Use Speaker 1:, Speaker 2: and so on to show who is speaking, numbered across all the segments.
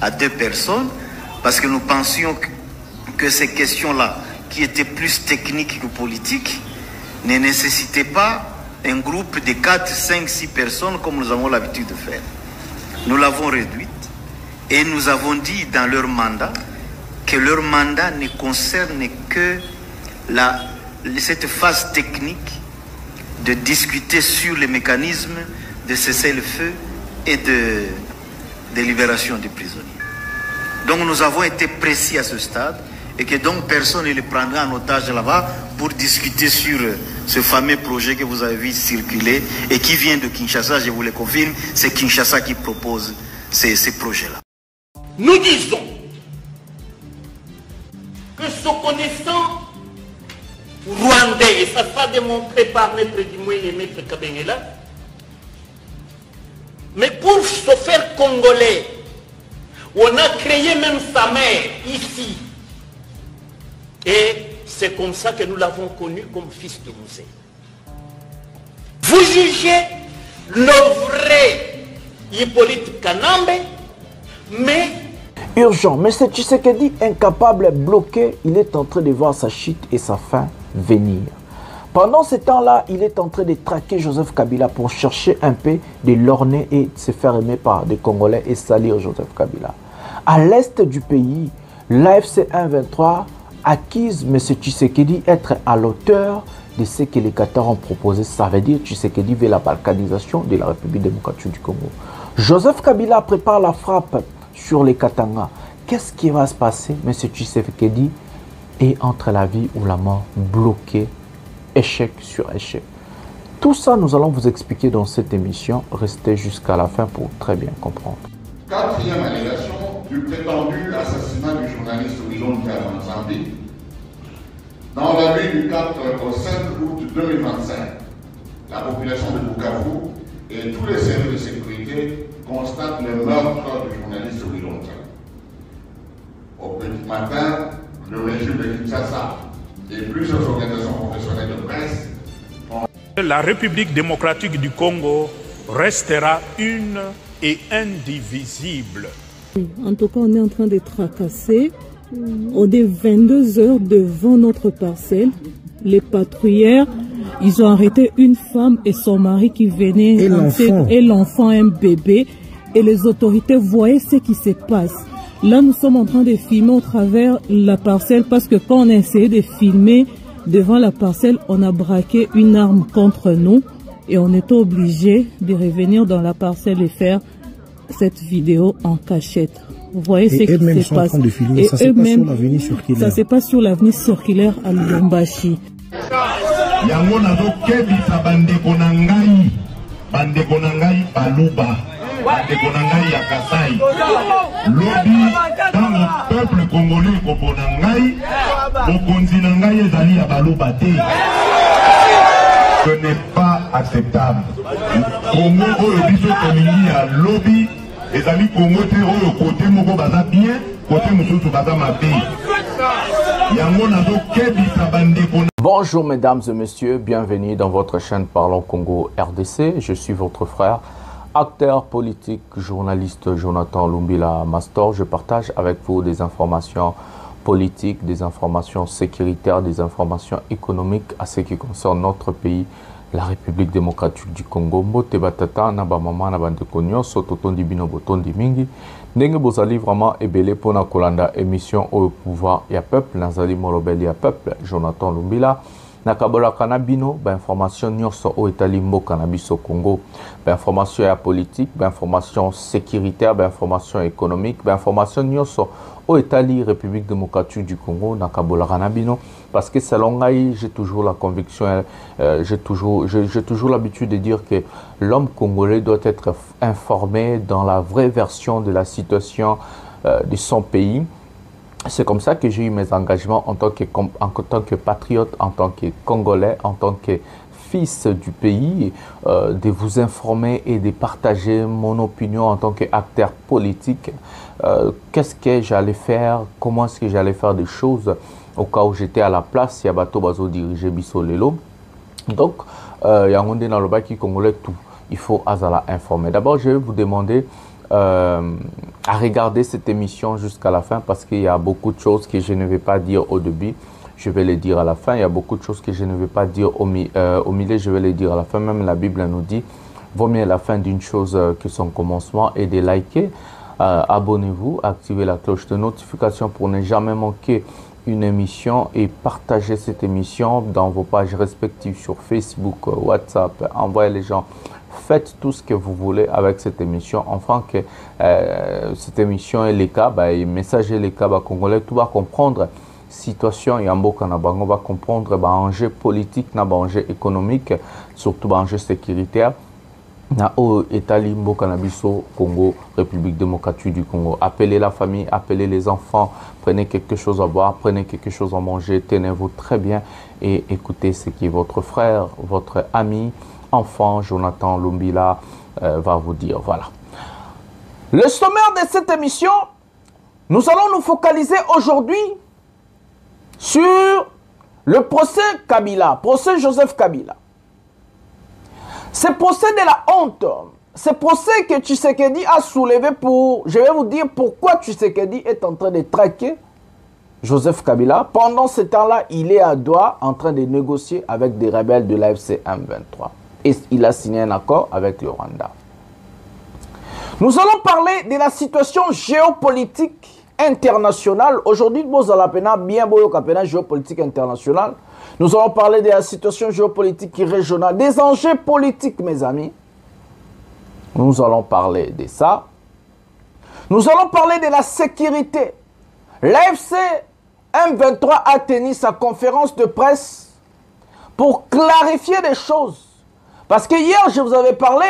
Speaker 1: à 2 personnes, parce que nous pensions que ces questions-là, qui étaient plus techniques que politiques, ne nécessitaient pas un groupe de 4, 5, 6 personnes comme nous avons l'habitude de faire. Nous l'avons réduite et nous avons dit dans leur mandat que leur mandat ne concerne que cette phase technique de discuter sur les mécanismes de cessez-le-feu et de libération des prisonniers. Donc nous avons été précis à ce stade et que donc personne ne les prendra en otage là-bas pour discuter sur ce fameux projet que vous avez vu circuler et qui vient de Kinshasa, je vous le confirme, c'est Kinshasa qui propose ces projets-là.
Speaker 2: Nous disons que ce connaissant rwandais, et ça sera démontré par Maître Dimoué et Maître Kabengela, mais pour se faire congolais, on a créé même sa mère ici. Et c'est comme ça que nous l'avons connu comme fils de Musée. Vous jugez le vrai Hippolyte Kanambe, mais...
Speaker 3: Urgent, mais c'est Tshisekedi incapable, bloqué, il est en train de voir sa chute et sa fin venir. Pendant ce temps-là, il est en train de traquer Joseph Kabila pour chercher un peu de l'orner et de se faire aimer par des Congolais et salir Joseph Kabila. À l'est du pays, l'AFC 123 accuse M. Tshisekedi être à l'auteur de ce que les Qatars ont proposé. Ça veut dire que Tshisekedi veut la balkanisation de la République démocratique du Congo. Joseph Kabila prépare la frappe sur les Katanga. Qu'est-ce qui va se passer? M. Tshisekedi est entre la vie ou la mort, bloqué, échec sur échec. Tout ça, nous allons vous expliquer dans cette émission. Restez jusqu'à la fin pour très bien comprendre.
Speaker 4: Quatrième allégation du prétendu assassinat du journaliste Wilon Nzambi dans la nuit du 4 au 5 août 2025. La population de Bukavu et tous les services de sécurité constatent le meurtre du journaliste Wilon Nzambi. Au petit matin, le régime de Kinshasa et plusieurs organisations professionnelles de presse ont...
Speaker 5: La République démocratique du Congo restera une et indivisible.
Speaker 6: En tout cas, on est en train de tracasser. On est 22 heures devant notre parcelle. Les patrouilleurs, ils ont arrêté une femme et son mari qui venaient et l'enfant, un bébé. Et les autorités voyaient ce qui se passe. Là, nous sommes en train de filmer au travers la parcelle parce que quand on a essayé de filmer devant la parcelle, on a braqué une arme contre nous et on était obligé de revenir dans la parcelle et faire cette vidéo en cachette. Vous voyez ce qui se passe. Et eux-mêmes, ça se passe sur l'avenue circulaire à Lubumbashi.
Speaker 4: Lobby dans le peuple congolais Koponangai, Okonzinangai ezali ya baloba te. Ce n'est pas acceptable. Congo oyo biso tolingi ya lobby ezali Congo te oyo côté moko baza bien, côté mosusu baza mabe. Yango nazo kebisa bandeko.
Speaker 3: Bonjour mesdames et messieurs, bienvenue dans votre chaîne Parlons Congo RDC. Je suis votre frère, acteur politique, journaliste Jonathan Lumbila Mastor. Je partage avec vous des informations politiques, des informations sécuritaires, des informations économiques à ce qui concerne notre pays, la République démocratique du Congo. Mbote batata na ba mama na bande konyo sototondi bino botondi mingi. Ndenge bozali vraiment ebele pona kolanda émission au pouvoir ya peuple, nazali molobeli ya peuple, Jonathan Lumbila. Nakabola kanabino, ba information nyonso o etali mboka na biso Congo, ba information ya politique, ba information sécuritaire, ba information économique, ba information nyonso o etali République démocratique du Congo, nakabola kanabino, parce que selon ngai, j'ai toujours la conviction, j'ai toujours l'habitude de dire que l'homme congolais doit être informé dans la vraie version de la situation de son pays. C'est comme ça que j'ai eu mes engagements en tant que patriote, en tant que Congolais, en tant que fils du pays, de vous informer et de partager mon opinion en tant qu'acteur politique. Qu'est-ce que j'allais faire, comment est-ce que j'allais faire des choses au cas où j'étais à la place, Yabato Bazo diriger Bissolelo. Donc, il y a un monde dans le bas qui Congolais tout. Il faut Azala informer. D'abord, je vais vous demander à regarder cette émission jusqu'à la fin parce qu'il y a beaucoup de choses que je ne vais pas dire au début. Je vais les dire à la fin. Il y a beaucoup de choses que je ne vais pas dire au milieu. Je vais les dire à la fin. Même la Bible nous dit, vaut mieux la fin d'une chose que son commencement, et de liker. Abonnez-vous, activez la cloche de notification pour ne jamais manquer une émission et partagez cette émission dans vos pages respectives sur Facebook, WhatsApp. Envoyez les gens. Faites tout ce que vous voulez avec cette émission. Enfin que cette émission est les cas, message est les cas, Congolais, tout va comprendre. Situation et en Mboka na bango va comprendre enjeu politique, na enjeu économique, surtout enjeu sécuritaire. Na o Etali Mboka na biso Congo, République démocratique du Congo. Appelez la famille, appelez les enfants, prenez quelque chose à boire, prenez quelque chose à manger, tenez-vous très bien et écoutez ce que votre frère, votre ami, enfant Jonathan Lumbila va vous dire. Voilà. Le sommaire de cette émission, nous allons nous focaliser aujourd'hui sur le procès Kabila, procès Joseph Kabila. Ce procès de la honte, ce procès que Tshisekedi a soulevé pour... Je vais vous dire pourquoi Tshisekedi est en train de traquer Joseph Kabila. Pendant ce temps-là, il est à Doha en train de négocier avec des rebelles de l'AFC M23. Et il a signé un accord avec le Rwanda. Nous allons parler de la situation géopolitique internationale. Aujourd'hui, nous allons bien la géopolitique internationale. Nous allons parler de la situation géopolitique régionale, des enjeux politiques, mes amis. Nous allons parler de ça. Nous allons parler de la sécurité. L'AFC M23 a tenu sa conférence de presse pour clarifier des choses. Parce que hier, je vous avais parlé,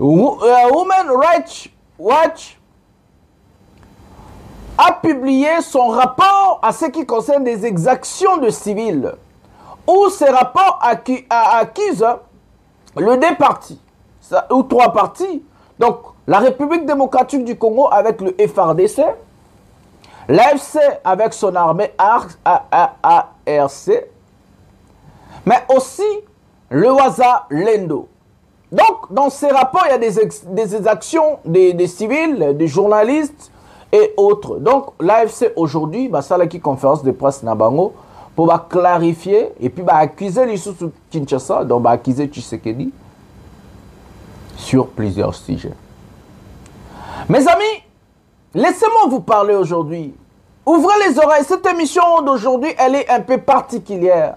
Speaker 3: Human Rights Watch a publié son rapport à ce qui concerne des exactions de civils, où ces rapports accusent les deux parties, ou trois parties. Donc, la République démocratique du Congo avec le FARDC, l'AFC avec son armée ARC, mais aussi le Waza Lendo. Donc, dans ces rapports, il y a des actions des civils, des journalistes, et autres. Donc, l'AFC aujourd'hui, ça là qui conférence de presse Nabango pour clarifier et puis accuser les sous Kinshasa, donc accuser Tshisekedi sur plusieurs sujets. Mes amis, laissez-moi vous parler aujourd'hui. Ouvrez les oreilles. Cette émission d'aujourd'hui, elle est un peu particulière.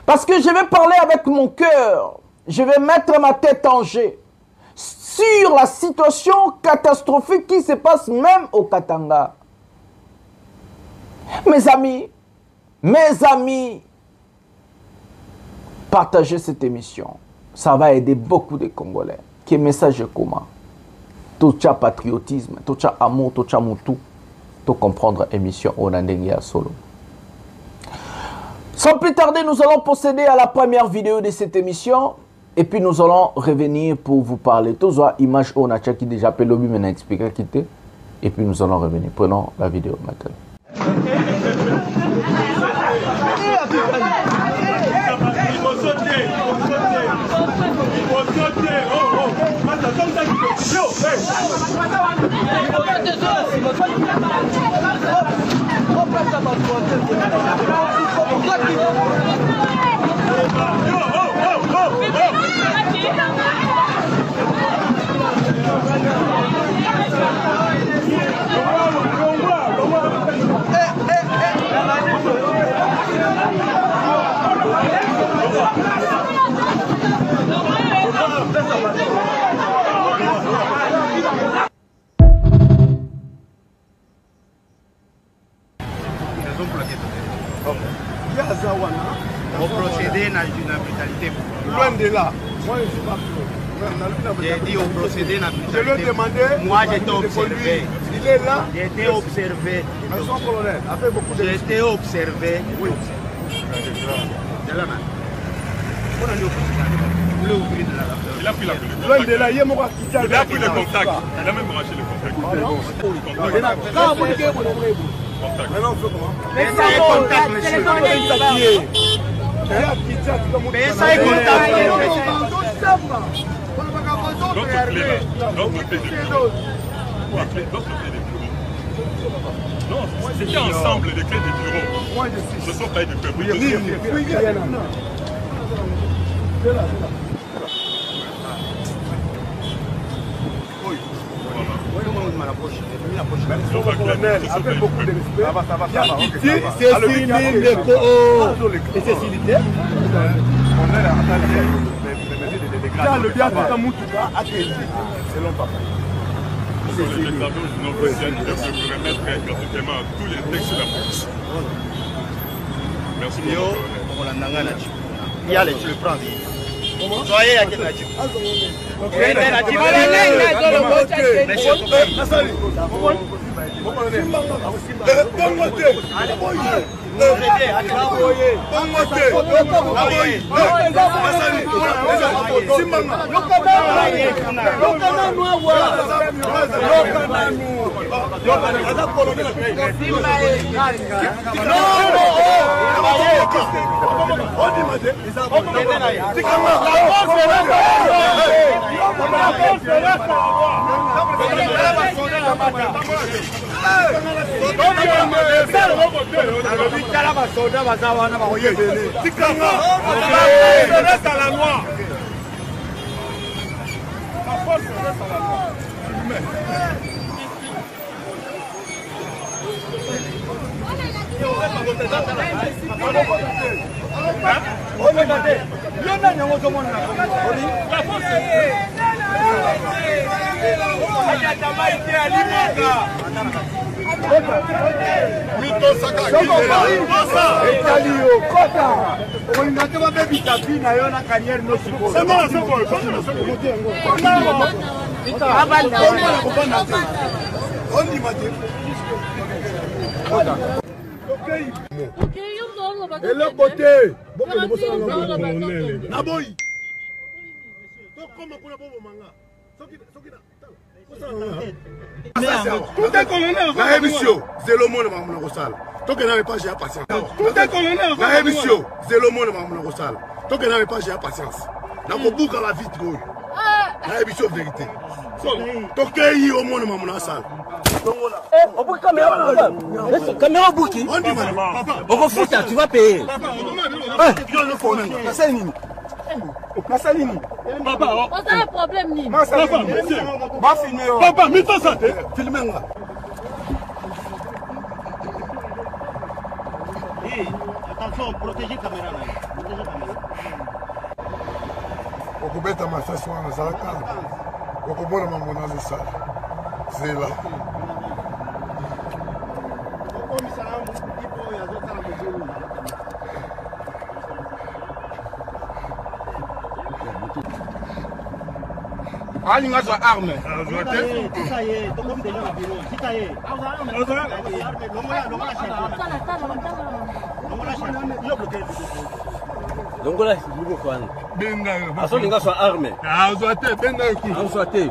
Speaker 3: Parce que je vais parler avec mon cœur. Je vais mettre ma tête en jeu sur la situation catastrophique qui se passe même au Katanga. Mes amis, partagez cette émission. Ça va aider beaucoup de Congolais. Quel message est commun? Tout ça patriotisme, tout ça amour, tout ça moutou. Tout comprendre émission Onandengia Solo. Sans plus tarder, nous allons procéder à la première vidéo de cette émission. Et puis nous allons revenir pour vous parler. Tous les images on a qui déjà fait lobby mais n'a expliqué quitter. Et puis nous allons revenir. Prenons la vidéo maintenant.
Speaker 7: Au procédé à la brutalité.
Speaker 8: Loin de là.
Speaker 7: Moi, je ne suis pas plus. J'ai dit au procédé à la brutalité.
Speaker 8: Je lui ai demandé.
Speaker 7: Moi, j'étais observé.
Speaker 8: Il est là.
Speaker 7: J'ai été observé.
Speaker 8: Son colonel a fait beaucoup de.
Speaker 7: J'ai été observé. Oui.
Speaker 8: Il a pris la pilule. Loin de là, il y a mon
Speaker 5: Il a pris le contact. Il a même branché le contact.
Speaker 8: Maintenant, on fait comment?
Speaker 7: Mais ça est contact, monsieur. Mais ça est contact.
Speaker 5: L'autre clé là, l'autre clé des bureaux. L'autre clé des bureaux. Non, c'était ensemble les clés des bureaux. Ce ne sont pas des peuple.
Speaker 7: Avec beaucoup de respect.
Speaker 8: C'est fini les co et c'est militaire.
Speaker 7: Quand le bien de Moutuka a été selon papa.
Speaker 5: Les méthodes non officielles peuvent se remettre gratuitement à tous les textes de la police. Merci beaucoup.
Speaker 7: Il y a les tu le prends. Soyez à quel âge? Et le côté, Naboy. Tout est colonel. La émission, c'est le monde de mon salle. Tant que n'avez pas, j'ai patience. Tout est colonel. La émission, c'est le monde de mon salle. Tant que n'avez pas, j'ai patience. N'a pas boucle à la vitre. La émission vérité. Tant que y au monde de mon salle.
Speaker 2: On peut caméra bouki.
Speaker 7: On dit
Speaker 2: on va foutre, tu vas payer.
Speaker 5: Papa,
Speaker 9: on a un problème, Nini.
Speaker 5: Papa, mets-toi ça.
Speaker 7: Filmez-moi.
Speaker 2: Attention, protégez la caméra.
Speaker 7: Okubeta masasi wana zalaka okobona mambo nazosala zela alinga za arme
Speaker 2: ça y est, comme déjà au bureau. Ça y est. Longola bureau kwa nini?
Speaker 7: benga
Speaker 2: Aso linga swa arme.
Speaker 7: azwate benga ku
Speaker 2: Azwate.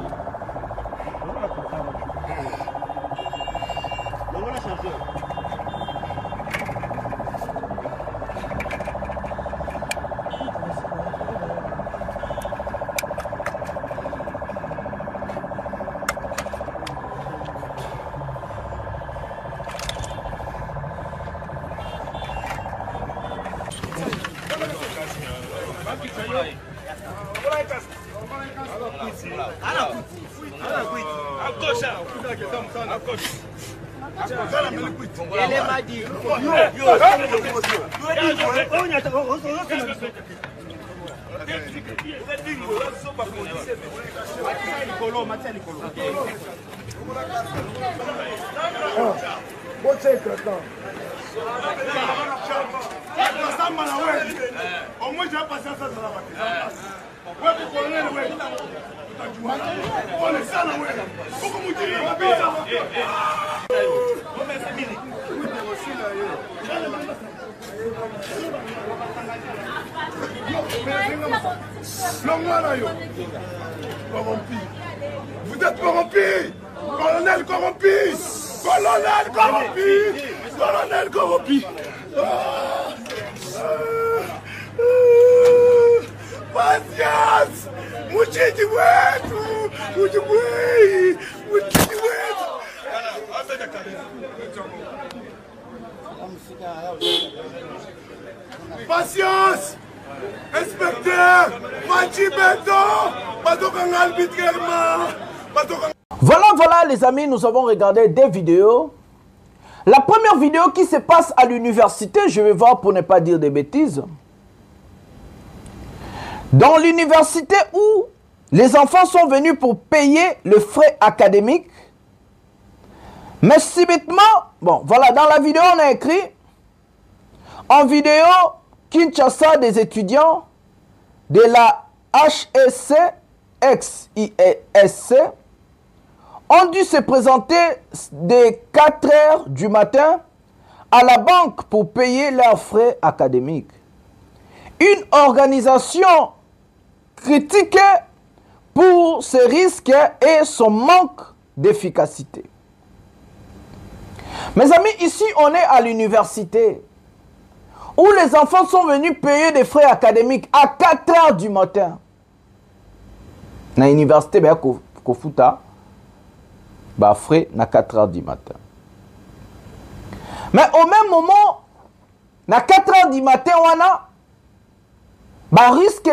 Speaker 7: corrompu. Vous êtes corrompu. Colonel corrompu. Colonel corrompu. Colonel corrompu. Patience. Mouchidi wetu. Patience. Inspecteur. Machi Beto. Arbitrairement.
Speaker 3: Voilà les amis, nous avons regardé des vidéos. La première vidéo qui se passe à l'université, je vais voir pour ne pas dire des bêtises. Dans l'université où les enfants sont venus pour payer le frais académique. Mais subitement, bon, voilà, dans la vidéo, on a écrit, en vidéo, Kinshasa des étudiants de la HEC, ex-IESC, ont dû se présenter dès 4 h du matin à la banque pour payer leurs frais académiques. Une organisation critiquée pour ses risques et son manque d'efficacité. Mes amis, ici on est à l'université où les enfants sont venus payer des frais académiques à 4 h du matin. Dans l'université, il y a des frais à 4 h du matin. Mais au même moment, à 4 h du matin, on a risque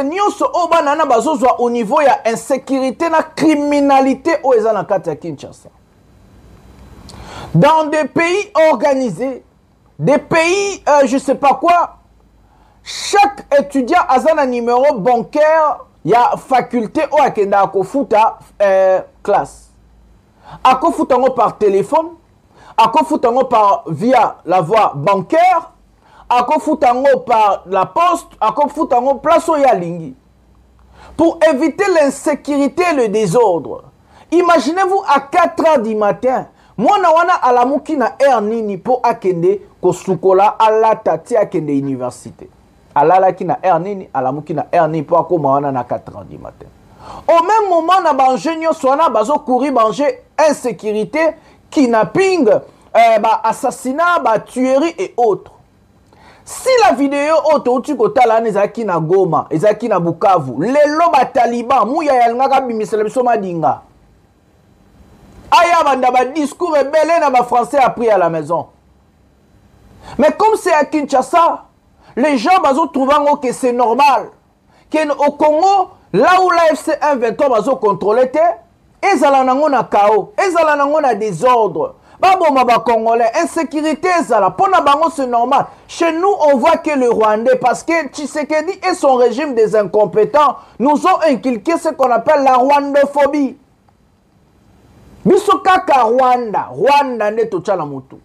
Speaker 3: au niveau de l'insécurité et de la criminalité au Kinshasa. Dans des pays organisés, des pays, je ne sais pas quoi, chaque étudiant a un numéro bancaire, il y a faculté ou à classe. À par téléphone, à via la voie bancaire, à par la poste, à place où il y a lingi. Pour éviter l'insécurité et le désordre. Imaginez-vous à 4 h du matin, moi na alamuki na air nini pour akende ko sukola ala tati akende université. Alala ki na air nini, alamuki na air nini pour akoma wana na 4 h du matin. Au même moment na bangenyo swana bazo courir manger insécurité, kidnapping, assassinat, tuerie et autres. Si la vidéo auto kotala ezaki na Goma, ezaki na Bukavu, lelo ba Taliban muya yalngaka bimisela biso madinga. Aya banda ba discours rebelle na ba français appris à la maison. Mais comme c'est à Kinshasa, les gens bazo trouvant que c'est normal. Que au Congo, là où la FC 123 bazo contrôler te, ezala nango na chaos, ezala nango na désordre. Baboma ba Congolais, insécurité ezala. Pona bango c'est normal. Chez nous, on voit que le Rwandais, parce que Tshisekedi et son régime des incompétents nous ont inculqué ce qu'on appelle la rwandophobie. Bisokaka Rwanda, Rwanda ne tochala mutu.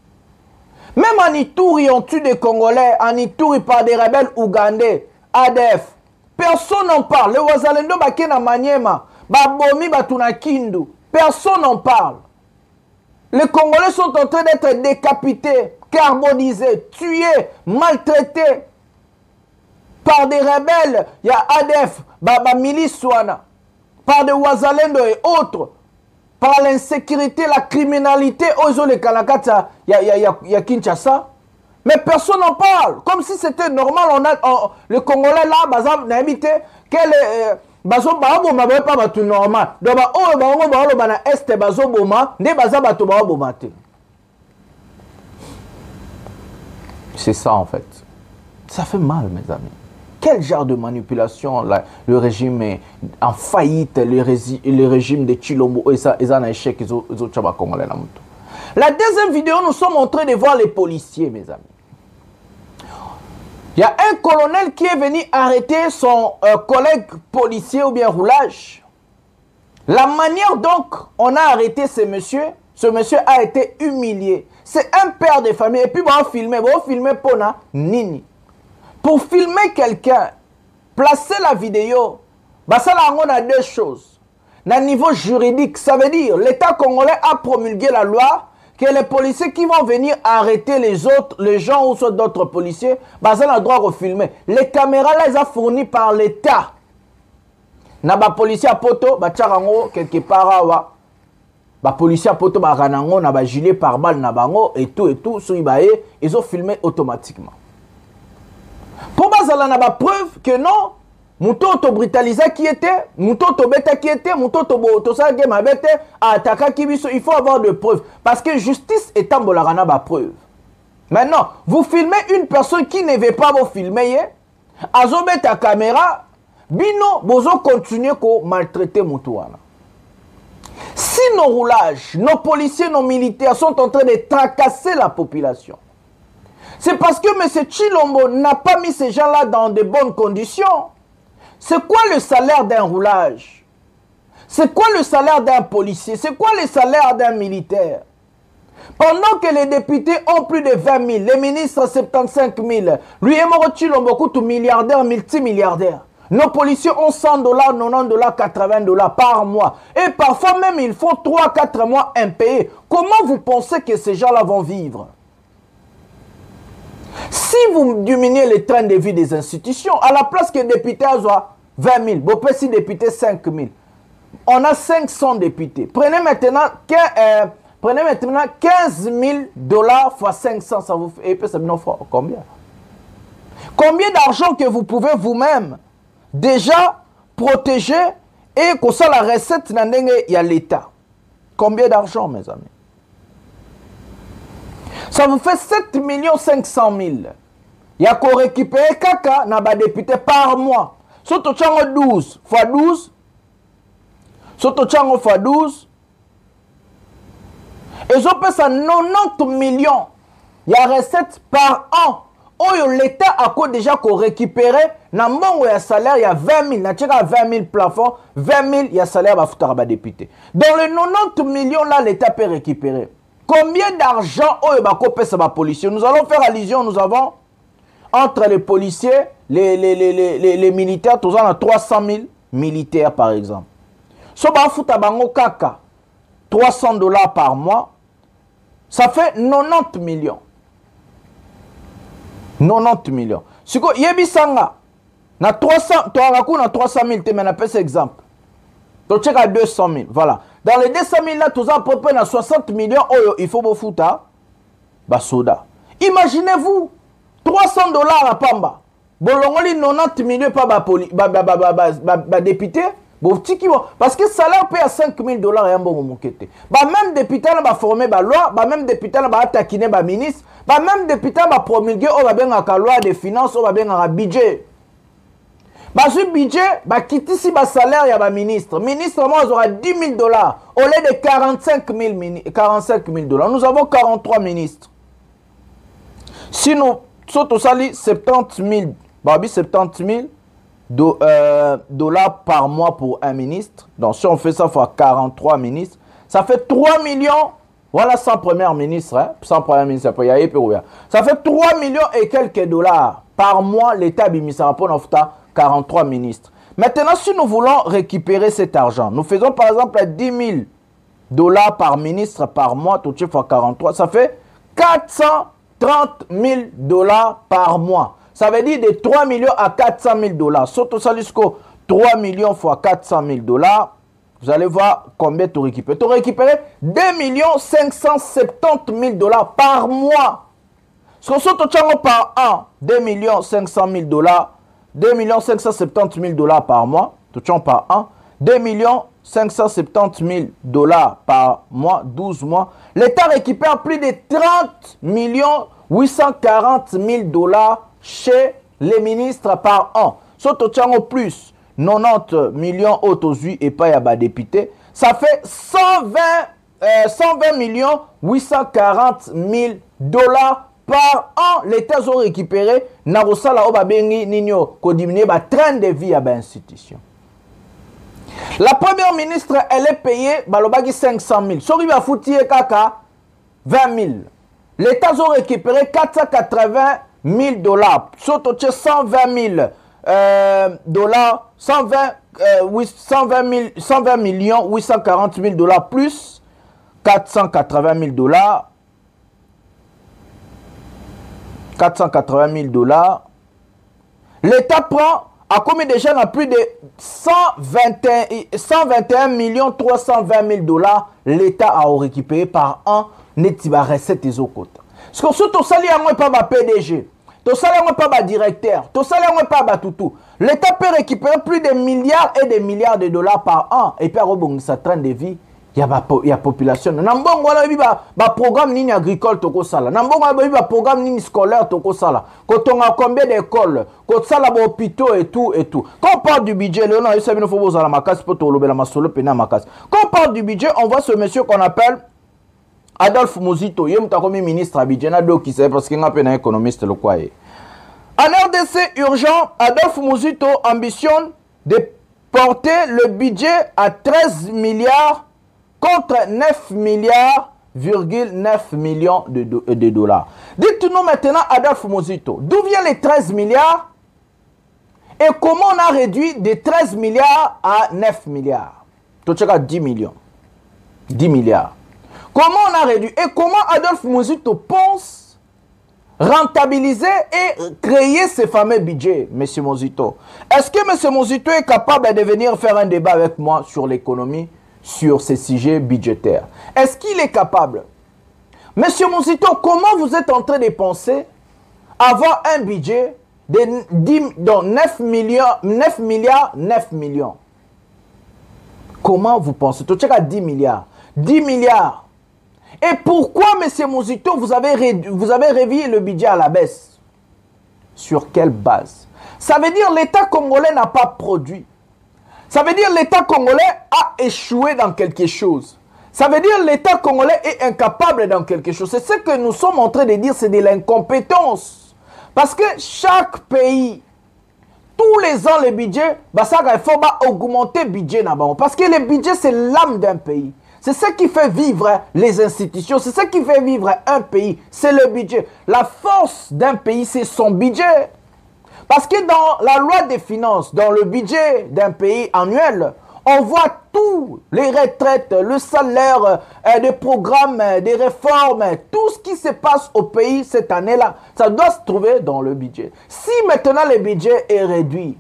Speaker 3: Même en Ituri, on tue des Congolais, en Ituri par des rebelles ougandais, ADF. Personne n'en parle. Les Wazalendo bakena Maniema, Babomi batuna Kindu. Personne n'en parle. Les Congolais sont en train d'être décapités, carbonisés, tués, maltraités par des rebelles. Il y a ADF, milice Swana, par des Wazalendo et autres. Par l'insécurité, la criminalité, les Kalakata, il y a Kinshasa. Mais personne n'en parle. Comme si c'était normal. Le Congolais là, Bazam n'a habité que Bazo Boma pas batu normal. Donc na est Bazo Boma, ne Baza batu Boma. C'est ça en fait. Ça fait mal mes amis. Quel genre de manipulation là, le régime est en faillite, le régime de Chilombo et ça en échec. La deuxième vidéo, nous sommes en train de voir les policiers, mes amis. Il y a un colonel qui est venu arrêter son collègue policier ou bien roulage. La manière donc on a arrêté ce monsieur a été humilié. C'est un père de famille. Et puis on filmer Pona Nini. Pour filmer quelqu'un, placer la vidéo, ça on a deux choses. D'un niveau juridique, ça veut dire l'État congolais a promulgué la loi que les policiers qui vont venir arrêter les gens ou soit d'autres policiers, ça a le droit de filmer. Les caméras là, elles sont fournies par l'État. Na ba policier à poto, tcharango quelque part ba policier à poto ba ranango na ba gilet par balle na bango et tout sur ibaye, ils ont filmé automatiquement. Pour bazala na ba preuve que non, muto to brutalisé qui était, muto to beta qui était, muto to ça game abete attaquer qui biso, il faut avoir de preuves parce que justice est tambola na ba preuve. Maintenant, vous filmez une personne qui ne veut pas vous filmer, azobet ta caméra, bino, bozo continuer à maltraiter Moutouana. Si nos roulages, nos policiers, nos militaires sont en train de tracasser la population, c'est parce que M. Tshilombo n'a pas mis ces gens-là dans de bonnes conditions. C'est quoi le salaire d'un roulage? C'est quoi le salaire d'un policier? C'est quoi le salaire d'un militaire? Pendant que les députés ont plus de 20 000, les ministres 75 000, lui et Moro Tshilombo coûte milliardaire, multimilliardaire. Nos policiers ont 100 $, 90 $, 80 $ par mois. Et parfois même, ils font 3-4 mois impayés. Comment vous pensez que ces gens-là vont vivre? Si vous diminuez les trains de vie des institutions, à la place que les députés soient 20 000, vous pouvez si députés 5 000. On a 500 députés. Prenez maintenant 15 000 $ fois 500, ça vous fait combien? Combien d'argent que vous pouvez vous-même déjà protéger et que ça la recette il y a l'État? Combien d'argent, mes amis? Ça vous fait 7 500 000. Il y a qu'on récupère caca na ba député par mois. Surtout 12 fois 12. Surtout fois 12. Et je pense à 90 millions. Il y a recette par an. Oh, l'État a déjà récupéré. Dans mon salaire, il y a 20 000. Il y a 20 000 plafonds. 20 000, il y a salaire à foutre à député. Dans les 90 millions, là, l'État peut récupérer. Combien d'argent oh, la policier? Nous allons faire allusion, nous avons entre les policiers, les militaires, tous on a 300 000 militaires par exemple. Si on fout à bango kaka 300 $ par mois, ça fait 90 millions. 90 millions. Si vous avez na 300 000, tu m'en appelles cet exemple. Tu check à 200 000, voilà. Dans les 200 000 là, tous à peu près 60 millions, oh, il faut vous foutre à soda. Imaginez-vous, 300 $ à Pamba. Bolongoli 90 millions par député. Parce que le salaire paye à 5 000 $ et un bon moment. Même député va former la loi, même député va attaquer le ministre, même député va promulguer la loi des finances, un budget. Ce budget, quitter si le salaire il y a un ministre. Ministre, moi, aura 10 000 $ au lieu de 45 000 $. Nous avons 43 ministres. Si nous sommes 70 000 $ par mois pour un ministre, donc si on fait ça fois 43 ministres, ça fait 3 millions. Voilà, sans premier ministre, hein, sans premier ministre, ça fait 3 millions et quelques dollars par mois. L'État bimisa pour 43 ministres. Maintenant, si nous voulons récupérer cet argent, nous faisons par exemple 10 000 $ par ministre par mois, tout de fois 43, ça fait 430 000 $ par mois. Ça veut dire de 3 millions à 400 000 $. Surtout ça jusqu'au 3 millions fois 400 000 $. Vous allez voir combien tu récupères. Tu récupères 2 570 000 $ par mois. Surtout par an, 2 500 000 $. 2 570 000 $ par mois, tout par an. 2 570 000 $ par mois, 12 mois. L'État récupère plus de 30 840 000 $ chez les ministres par an. Surtout plus 90 millions autosuis et pas à député. Ça fait 120 840 000 $ par an. L'État a récupéré Narosala Obabengi Nino Kodimine train de vie à l'institution. La première ministre, elle est payée 500 000. Sori va foutir kaka 20 000. L'État a récupéré 480 000 $. Surtout 120 000 $, 120 millions 840 000 $ plus 480 000 $. 480 000 $. L'État prend à combien de gens à plus de 121 millions 320 000 $. L'État a récupéré par an net va recette des autres côtés. Parce que surtout salaire moi pas ma PDG, ton salaire moi pas ma directeur, ton salaire moi pas ma toutou. L'État peut récupérer plus de milliards et des milliards de $ par an et puis rebondir sa train de vie Il y a population. Nambongo la ba programme nini agricole toko sala. Nambongo la ba programme nini scolaire toko sala. Quand on a combien d'écoles, quand ça la hôpitaux et tout et tout. Quand on parle du budget, Léon, il s'est mis faut la macasse pour te lever la masolo pena macasse. Quand on parle du budget, on voit ce monsieur qu'on appelle Adolphe Muzito. Il est comme ministre à budget, na qui sait parce qu'il est un économiste le quoi. En RDC urgent, Adolphe Muzito ambitionne de porter le budget à 13 milliards contre 9 milliards,9 millions de dollars. Dites-nous maintenant, Adolphe Muzito, d'où viennent les 13 milliards et comment on a réduit de 13 milliards à 9 milliards? Tout à 10 millions. 10 milliards. Comment on a réduit et comment Adolphe Muzito pense rentabiliser et créer ce fameux budget, M. Muzito? Est-ce que M. Muzito est capable de venir faire un débat avec moi sur l'économie, sur ces sujets budgétaires? Est-ce qu'il est capable? Monsieur Muzito, comment vous êtes en train de penser avoir un budget de 9 millions? Comment vous pensez? Tout à 10 milliards. 10 milliards. Et pourquoi, M. Muzito, vous avez révisé le budget à la baisse? Sur quelle base? Ça veut dire que l'État congolais n'a pas produit. Ça veut dire que l'État congolais a échoué dans quelque chose. Ça veut dire que l'État congolais est incapable dans quelque chose. C'est ce que nous sommes en train de dire, c'est de l'incompétence. Parce que chaque pays, tous les ans, le budget, il faut augmenter le budget. Parce que le budget, c'est l'âme d'un pays. C'est ce qui fait vivre les institutions. C'est ce qui fait vivre un pays. C'est le budget. La force d'un pays, c'est son budget. Parce que dans la loi des finances, dans le budget d'un pays annuel, on voit tous les retraites, le salaire, des programmes, des réformes, tout ce qui se passe au pays cette année-là. Ça doit se trouver dans le budget. Si maintenant le budget est réduit,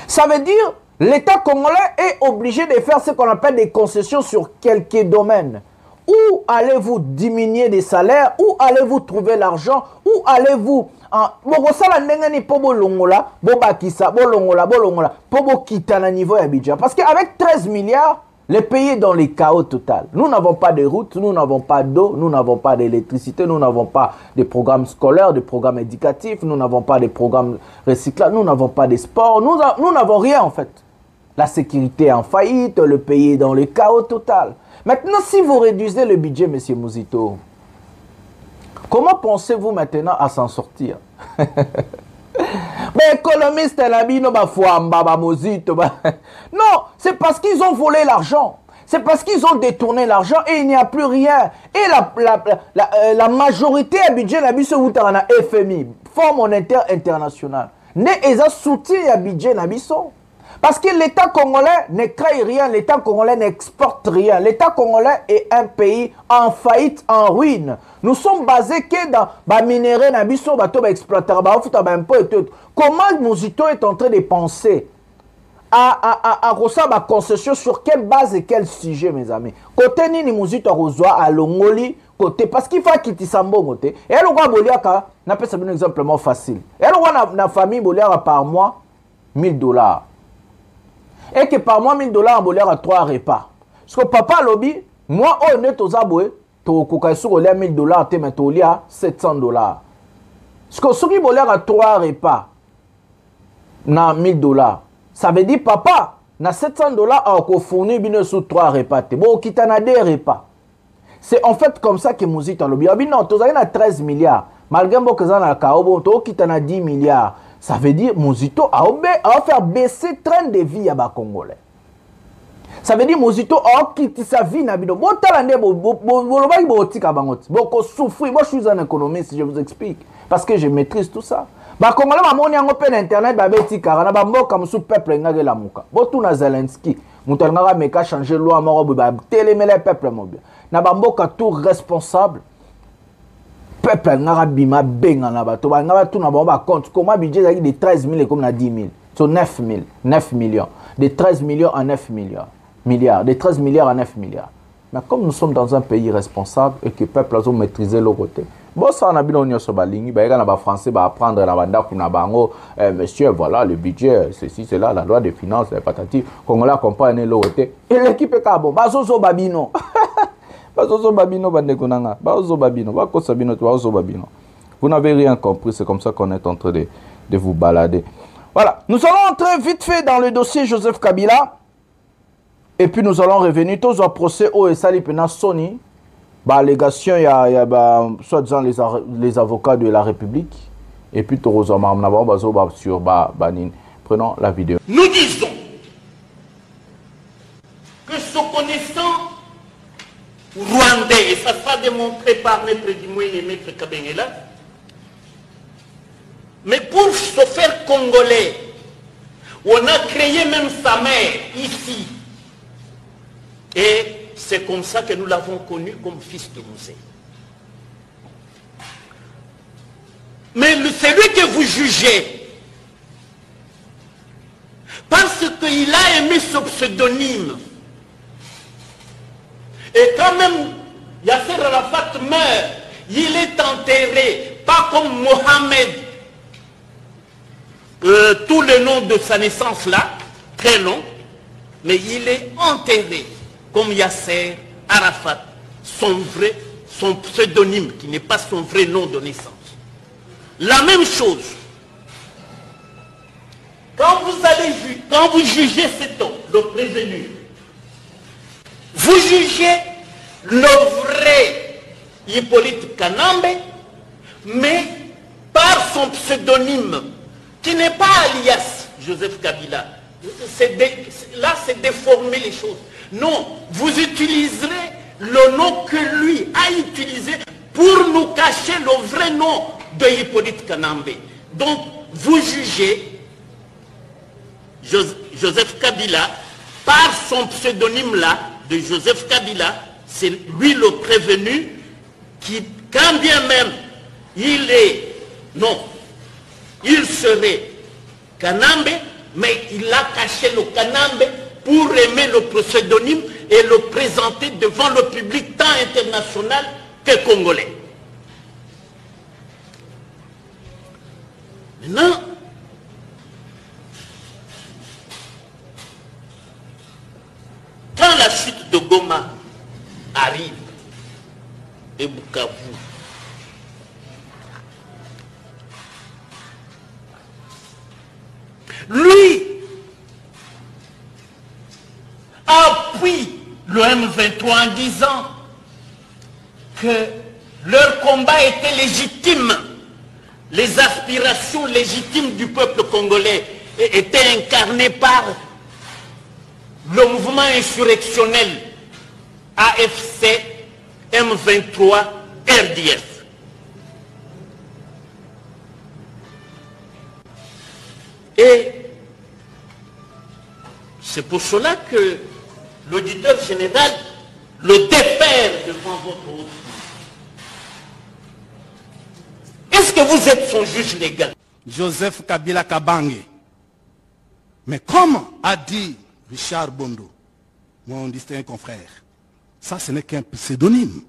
Speaker 3: ça veut dire l'État congolais est obligé de faire ce qu'on appelle des concessions sur quelques domaines. Où allez-vous diminuer des salaires? Où allez-vous trouver l'argent? Où allez-vous... Parce qu'avec 13 milliards, le pays est dans les chaos total. Nous n'avons pas de routes, nous n'avons pas d'eau, nous n'avons pas d'électricité, nous n'avons pas de programmes scolaires, de programmes éducatifs, nous n'avons pas de programmes recyclables, nous n'avons pas de sport, nous n'avons rien en fait. La sécurité est en faillite, le pays est dans le chaos total. Maintenant, si vous réduisez le budget, M. Muzito, comment pensez-vous maintenant à s'en sortir? Mais économiste, non, c'est parce qu'ils ont volé l'argent. C'est parce qu'ils ont détourné l'argent et il n'y a plus rien. Et la majorité du budget n'a FMI, Fonds monétaire international. Ils ont soutenu le budget n'abisso. Parce que l'État congolais ne crée rien, l'État congolais n'exporte rien. L'État congolais est un pays en faillite, en ruine. Nous sommes basés que dans les minéraux, comment Muzito est en train de penser à recevoir ma concession sur quelle base et quel sujet, mes amis? Côté Nini Muzito reçoit à Longoli, côté, parce qu'il faut quitter Sambo côté. Et elle a Boliaka, n'a pas un exemple facile. Elle a une famille Boliaka par mois, $1000. Et que par mois, $1000 en bolère à 3 repas. Parce que papa lobby, moi, on est aux aboués, tu as $1000, tu as $700. Parce que ceux qui bolère à 3 repas, na $1000. Ça veut dire, papa, na $700, on fournit bien sous 3 repas. Bon, qui t'en a 2 repas. C'est en fait comme ça que Muzito lobby. Non, tu as 13 milliards. Malgré que tu as 10 milliards. Ça veut dire Muzito a fait baisser le train de vie à Congolais. Ça veut dire Muzito a quitté sa vie. Moi, je suis un économiste, je vous explique. Parce que je maîtrise tout ça. Congolais, je suis open internet, je suis peuple. Je suis Zelensky. Je suis changer la loi, je suis le peuple. Je suis tout responsable. Peuple n'a bima benga na bato ba ngaba tout na ba compte comment budget de 13 000 comme na 10 000 so 9 millions de 13 millions à 9 milliards de 13 milliards à 9 milliards. Mais comme nous sommes dans un pays responsable et que le peuple a maîtrisé le côté, Bon, ça, on a bien sur balingi, bah, les Français va apprendre la banda kuna bango, monsieur, voilà, le budget, ceci, cela, la loi des finances, les patati, Congolais comprennent l'autre. Et l'équipe est cabo, bazozo babino. Bazozo babino, bandekunanga, bazozo babino, bakosabino, bazozo babino. Vous n'avez rien compris, c'est comme ça qu'on est en train de vous balader. Voilà, nous allons entrer vite fait dans le dossier Joseph Kabila. Et puis nous allons revenir tous au procès au Sali Pena Sony. Allégation, il y a soit-disant les avocats de la République. Et puis sur Banin. Prenons la vidéo.
Speaker 2: Nous disons que ce connaissant rwandais, et ça sera démontré par Maître Dimoué et Maître Kabengela, mais pour se faire congolais, on a créé même sa mère ici. Et c'est comme ça que nous l'avons connu comme fils de Mouzé. Mais celui que vous jugez, parce qu'il a aimé ce pseudonyme, et quand même Yasser Arafat meurt, il est enterré, pas comme Mohamed, tout le nom de sa naissance là, très long, mais il est enterré comme Yasser Arafat, son pseudonyme, qui n'est pas son vrai nom de naissance. La même chose, quand vous jugez cet homme, le prévenu, vous jugez le vrai Hippolyte Kanambe, mais par son pseudonyme, qui n'est pas alias Joseph Kabila. Là, c'est déformer les choses. Non, vous utiliserez le nom que lui a utilisé pour nous cacher le vrai nom de Hippolyte Kanambe. Donc, vous jugez Joseph Kabila par son pseudonyme-là, de Joseph Kabila, c'est lui le prévenu qui, quand bien même il est, non, il serait Kanambe, mais il a caché le Kanambe pour aimer le pseudonyme et le présenter devant le public tant international que congolais. Maintenant, quand la chute de Goma arrive, et Bukavu, lui appuie le M23 en disant que leur combat était légitime, les aspirations légitimes du peuple congolais étaient incarnées par le mouvement insurrectionnel AFC M23 RDF. Et c'est pour cela que l'auditeur général le défère devant votre autre. Est-ce que vous êtes son juge légal?
Speaker 8: Joseph Kabila Kabange. Mais comme a dit Richard Bondo, mon distingué confrère, ça ce n'est qu'un pseudonyme.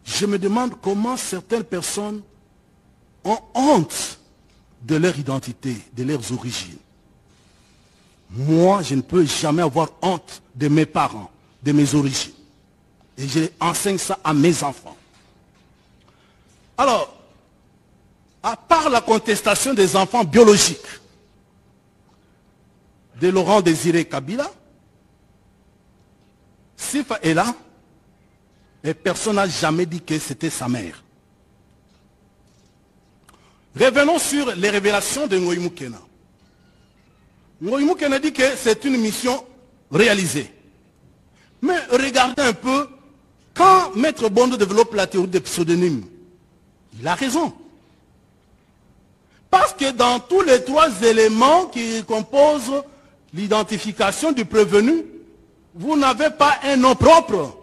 Speaker 8: Je me demande comment certaines personnes ont honte de leur identité, de leurs origines. Moi, je ne peux jamais avoir honte de mes parents, de mes origines. Et je enseigne ça à mes enfants. Alors, à part la contestation des enfants biologiques de Laurent Désiré Kabila, Sifa est là, et personne n'a jamais dit que c'était sa mère. Revenons sur les révélations de Ngoï Moukena. Ngoï Moukena dit que c'est une mission réalisée. Mais regardez un peu, quand Maître Bondo développe la théorie des pseudonymes, il a raison. Parce que dans tous les trois éléments qui composent l'identification du prévenu, vous n'avez pas un nom propre.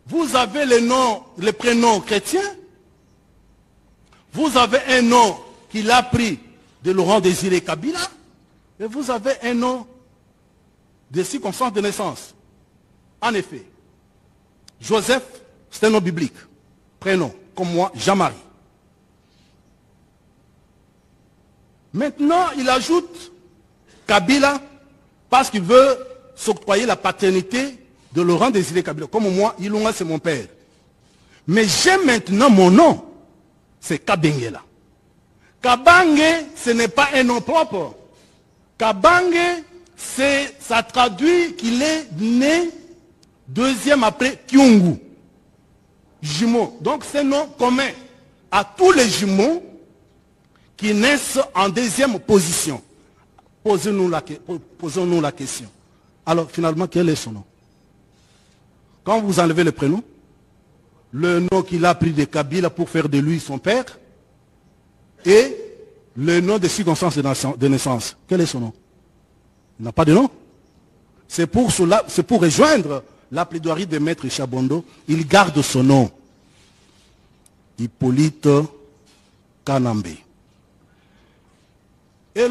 Speaker 8: Vous avez le prénom chrétien, vous avez un nom qu'il a pris de Laurent Désiré Kabila, et vous avez un nom de circonstance de naissance. En effet, Joseph, c'est un nom biblique. Prénom, comme moi, Jean-Marie. Maintenant, il ajoute Kabila parce qu'il veut s'octroyer la paternité de Laurent Désiré Kabila. Comme moi, Ilunga, c'est mon père. Mais j'ai maintenant mon nom. C'est Kabengela. Kabange, ce n'est pas un nom propre. Kabange, ça traduit qu'il est né deuxième après Kyungu. Jumeau. Donc c'est un nom commun à tous les jumeaux qui naissent en deuxième position. Posons-nous la question. Alors finalement, quel est son nom? Quand vous enlevez le prénom, le nom qu'il a pris de Kabila pour faire de lui son père, et le nom de circonstance de naissance, quel est son nom? Il n'a pas de nom. C'est pour rejoindre la plaidoirie de Maître Chabondo, il garde son nom. Hippolyte Kanambe. Et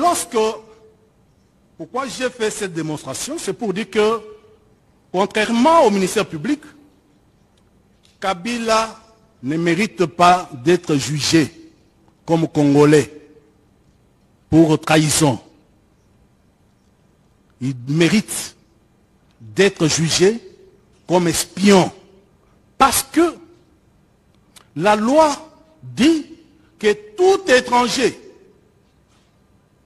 Speaker 8: pourquoi j'ai fait cette démonstration, c'est pour dire que, contrairement au ministère public, Kabila ne mérite pas d'être jugé comme Congolais pour trahison. Il mérite d'être jugé comme espion. Parce que la loi dit que tout étranger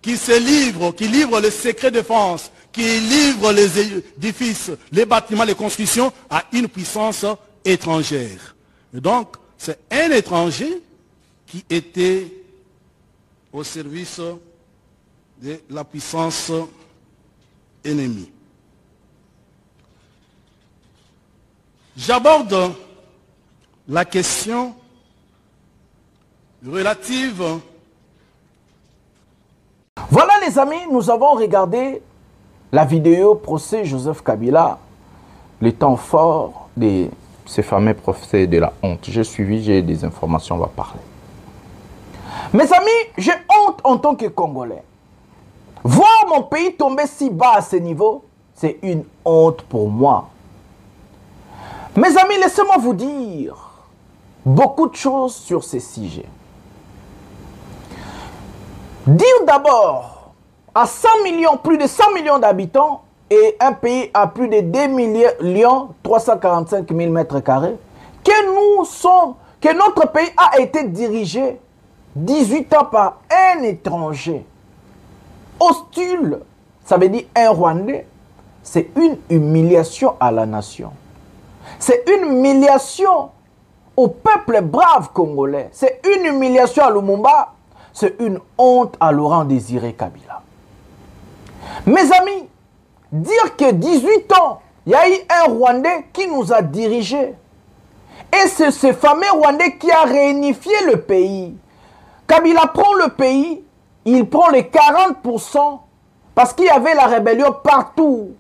Speaker 8: qui livre les secrets de défense, qui livre les édifices, les bâtiments, les constructions à une puissance étrangère. Et donc, c'est un étranger qui était au service de la puissance ennemie. J'aborde la question relative.
Speaker 3: Voilà les amis, nous avons regardé la vidéo procès Joseph Kabila, le temps fort de ces fameux procès de la honte. J'ai suivi, j'ai des informations, on va parler. Mes amis, j'ai honte en tant que Congolais. Voir mon pays tomber si bas à ce niveau, c'est une honte pour moi. Mes amis, laissez-moi vous dire beaucoup de choses sur ces sujets. Dire d'abord à 100 millions, plus de 100 millions d'habitants et un pays à plus de 2 345 000 mètres carrés, que notre pays a été dirigé 18 ans par un étranger hostile, ça veut dire un Rwandais, c'est une humiliation à la nation. C'est une humiliation au peuple brave congolais. C'est une humiliation à Lumumba. C'est une honte à Laurent Désiré Kabila. Mes amis, dire que 18 ans, il y a eu un Rwandais qui nous a dirigés. Et c'est ce fameux Rwandais qui a réunifié le pays. Kabila prend le pays, il prend les 40% parce qu'il y avait la rébellion partout.